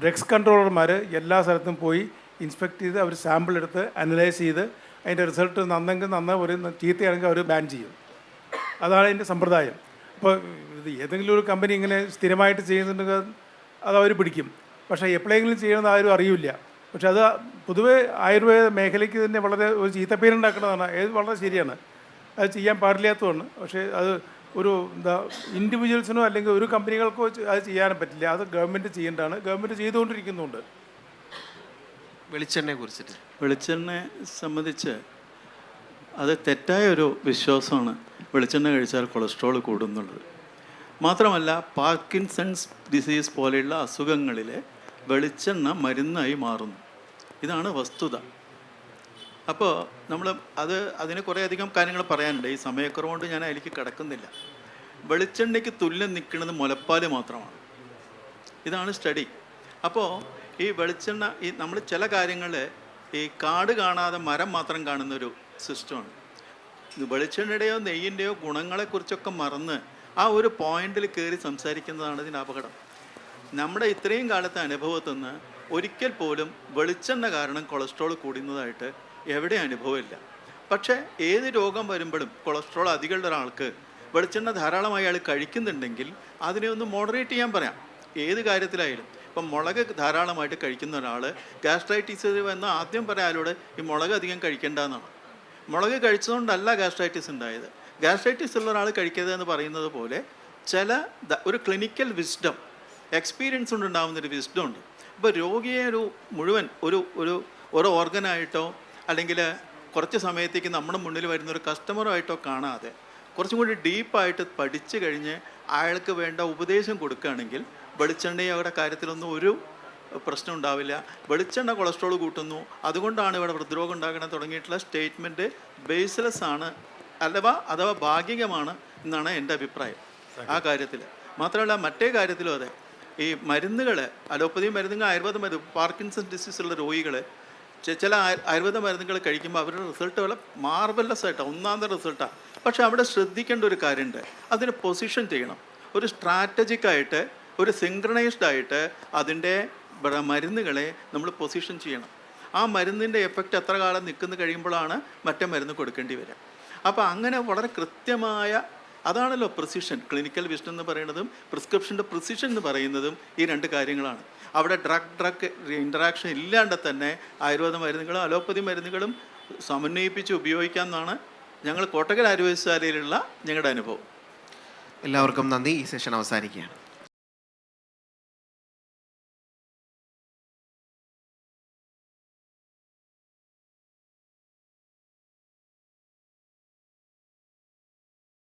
ഡ്രഗ്സ് കൺട്രോളർമാർ എല്ലാ സ്ഥലത്തും പോയി ഇൻസ്പെക്ട് ചെയ്ത് അവർ സാമ്പിൾ എടുത്ത് അനലൈസ് ചെയ്ത് അതിൻ്റെ റിസൾട്ട് നന്നെങ്കിൽ ഒരു ചീത്തയാണെങ്കിൽ അവർ ബാൻ ചെയ്യും. അതാണ് അതിൻ്റെ സമ്പ്രദായം. അപ്പോൾ ഇത് ഏതെങ്കിലും ഒരു കമ്പനി ഇങ്ങനെ സ്ഥിരമായിട്ട് ചെയ്യുന്നുണ്ടെങ്കിൽ അത് അവർ പിടിക്കും. പക്ഷേ എപ്പോഴെങ്കിലും ചെയ്യണമെന്ന് ആരും അറിയില്ല. പക്ഷെ അത് പൊതുവേ ആയുർവേദ മേഖലയ്ക്ക് തന്നെ വളരെ ഒരു ചീത്തപ്പേരുണ്ടാക്കുന്നതാണ്. വളരെ ശരിയാണ്, അത് ചെയ്യാൻ പാടില്ലാത്തതാണ്. പക്ഷേ അത് ഒരു ഇൻഡിവിജ്വൽസിനോ അല്ലെങ്കിൽ ഒരു കമ്പനികൾക്കോ അത് ചെയ്യാനും പറ്റില്ല. അത് ഗവൺമെൻറ് ചെയ്യേണ്ടതാണ്. ഗവൺമെൻറ് ചെയ്തുകൊണ്ടിരിക്കുന്നുണ്ട്. വെളിച്ചെണ്ണയെ കുറിച്ചിട്ട് വെളിച്ചെണ്ണയെ സംബന്ധിച്ച് അത് തെറ്റായ ഒരു വിശ്വാസമാണ് വെളിച്ചെണ്ണ കഴിച്ചാൽ കൊളസ്ട്രോൾ കൂടുന്നുള്ളത്. മാത്രമല്ല പാർക്കിൻസൺസ് ഡിസീസ് പോലെയുള്ള അസുഖങ്ങളിൽ വെളിച്ചെണ്ണ മരുന്നായി മാറുന്നു. ഇതാണ് വസ്തുത. അപ്പോൾ നമ്മൾ അതിന് കുറേയധികം കാര്യങ്ങൾ പറയാനുണ്ട്. ഈ സമയക്കുറവുകൊണ്ട് ഞാൻ അതിലേക്ക് കിടക്കുന്നില്ല. വെളിച്ചെണ്ണയ്ക്ക് തുല്യം നിൽക്കുന്നത് മുലപ്പാൽ മാത്രമാണ്. ഇതാണ് സ്റ്റഡി. അപ്പോൾ ഈ വെളിച്ചെണ്ണ നമ്മൾ ചില കാര്യങ്ങൾ ഈ കാട് കാണാതെ മരം മാത്രം കാണുന്നൊരു സിസ്റ്റമാണ്. വെളിച്ചെണ്ണയുടെയോ നെയ്യിൻ്റെയോ ഗുണങ്ങളെക്കുറിച്ചൊക്കെ മറന്ന് ആ ഒരു പോയിന്റിൽ കയറി സംസാരിക്കുന്നതാണ് ഇതിൻ്റെ അപകടം. നമ്മുടെ ഇത്രയും കാലത്തെ അനുഭവത്തിൽ നിന്ന് ഒരിക്കൽ പോലും വെളിച്ചെണ്ണ കാരണം കൊളസ്ട്രോൾ കൂടുന്നതായിട്ട് എവിടെ അനുഭവമില്ല. പക്ഷേ ഏത് രോഗം വരുമ്പോഴും കൊളസ്ട്രോൾ അധികമുള്ള ഒരാൾക്ക് വെളിച്ചെണ്ണ ധാരാളമായി അയാൾ കഴിക്കുന്നുണ്ടെങ്കിൽ അതിനെ ഒന്ന് മോഡറേറ്റ് ചെയ്യാൻ പറയാം. ഏത് കാര്യത്തിലായാലും. ഇപ്പം മുളക് ധാരാളമായിട്ട് കഴിക്കുന്ന ഒരാൾ ഗാസ്ട്രൈറ്റിസ് വന്ന് ആദ്യം പറയാലോട് ഈ മുളക് അധികം കഴിക്കേണ്ടതെന്നാണ്. മുളക് കഴിച്ചതുകൊണ്ടല്ല ഗാസ്ട്രൈറ്റിസ് ഉണ്ടായത്. ഗാസ്ട്രൈറ്റിസ് ഉള്ള ഒരാൾ കഴിക്കരുത് എന്ന് പറയുന്നത് പോലെ ചില ഒരു ക്ലിനിക്കൽ വിസ്ഡം, എക്സ്പീരിയൻസ് കൊണ്ടുണ്ടാകുന്നൊരു വിസ്ഡം ഉണ്ട്. ഇപ്പോൾ രോഗിയെ മുഴുവൻ ഒരു ഓർഗനായിട്ടോ അല്ലെങ്കിൽ കുറച്ച് സമയത്തേക്ക് നമ്മുടെ മുന്നിൽ വരുന്നൊരു കസ്റ്റമറായിട്ടോ കാണാതെ കുറച്ചും കൂടി ഡീപ്പായിട്ട് പഠിച്ചു കഴിഞ്ഞ് അയാൾക്ക് വേണ്ട ഉപദേശം കൊടുക്കുകയാണെങ്കിൽ വെളിച്ചെണ്ണയുടെ കാര്യത്തിലൊന്നും ഒരു പ്രശ്നം ഉണ്ടാവില്ല. വെളിച്ചെണ്ണ കൊളസ്ട്രോൾ കൂട്ടുന്നു, അതുകൊണ്ടാണ് ഇവിടെ ഹൃദ്രോഗം ഉണ്ടാകണം തുടങ്ങിയിട്ടുള്ള സ്റ്റേറ്റ്മെൻറ്റ് ബേസ്ലെസ് ആണ്, അഥവാ ഭാഗികമാണ് എന്നാണ് എൻ്റെ അഭിപ്രായം ആ കാര്യത്തിൽ. മാത്രമല്ല മറ്റേ കാര്യത്തിലും അതെ. ഈ മരുന്നുകൾ, അലോപ്പതി മരുന്നുകൾ, ആയുർവേദ മരുന്ന്, പാർക്കിൻസൺ ഡിസീസുള്ള രോഗികൾ ചില ആയുർവേദ മരുന്നുകൾ കഴിക്കുമ്പോൾ അവരുടെ റിസൾട്ട് വളരെ മാർവലസ് ആയിട്ടാണ്, ഒന്നാമത്തെ റിസൾട്ടാണ്. പക്ഷേ അവിടെ ശ്രദ്ധിക്കേണ്ട ഒരു കാര്യമുണ്ട്. അതിന് പൊസിഷൻ ചെയ്യണം. ഒരു സ്ട്രാറ്റജിക്കായിട്ട്, ഒരു സിങ്ക്രണൈസ്ഡ് ആയിട്ട് അതിൻ്റെ മരുന്നുകളെ നമ്മൾ പൊസിഷൻ ചെയ്യണം. ആ മരുന്നിൻ്റെ എഫക്റ്റ് എത്ര കാലം നിൽക്കുന്ന കഴിയുമ്പോഴാണ് മറ്റേ മരുന്ന് കൊടുക്കേണ്ടി വരിക. അപ്പോൾ അങ്ങനെ വളരെ കൃത്യമായ, അതാണല്ലോ പ്രിസിഷൻ. ക്ലിനിക്കൽ വിഷൻ എന്ന് പറയുന്നതും പ്രിസ്ക്രിപ്ഷൻ്റെ പ്രിസിഷൻ എന്ന് പറയുന്നതും ഈ രണ്ട് കാര്യങ്ങളാണ്. അവിടെ ഡ്രഗ് ഇൻറ്ററാക്ഷൻ ഇല്ലാണ്ട് തന്നെ ആയുർവേദ മരുന്നുകളും അലോപ്പതി മരുന്നുകളും സമന്വയിപ്പിച്ച് ഉപയോഗിക്കാമെന്നാണ് ഞങ്ങൾ കോട്ടക്കൽ ആയുർവേദശാലയിലുള്ള ഞങ്ങളുടെ അനുഭവം. എല്ലാവർക്കും നന്ദി. ഈ സെഷൻ അവസാനിക്കുകയാണ്.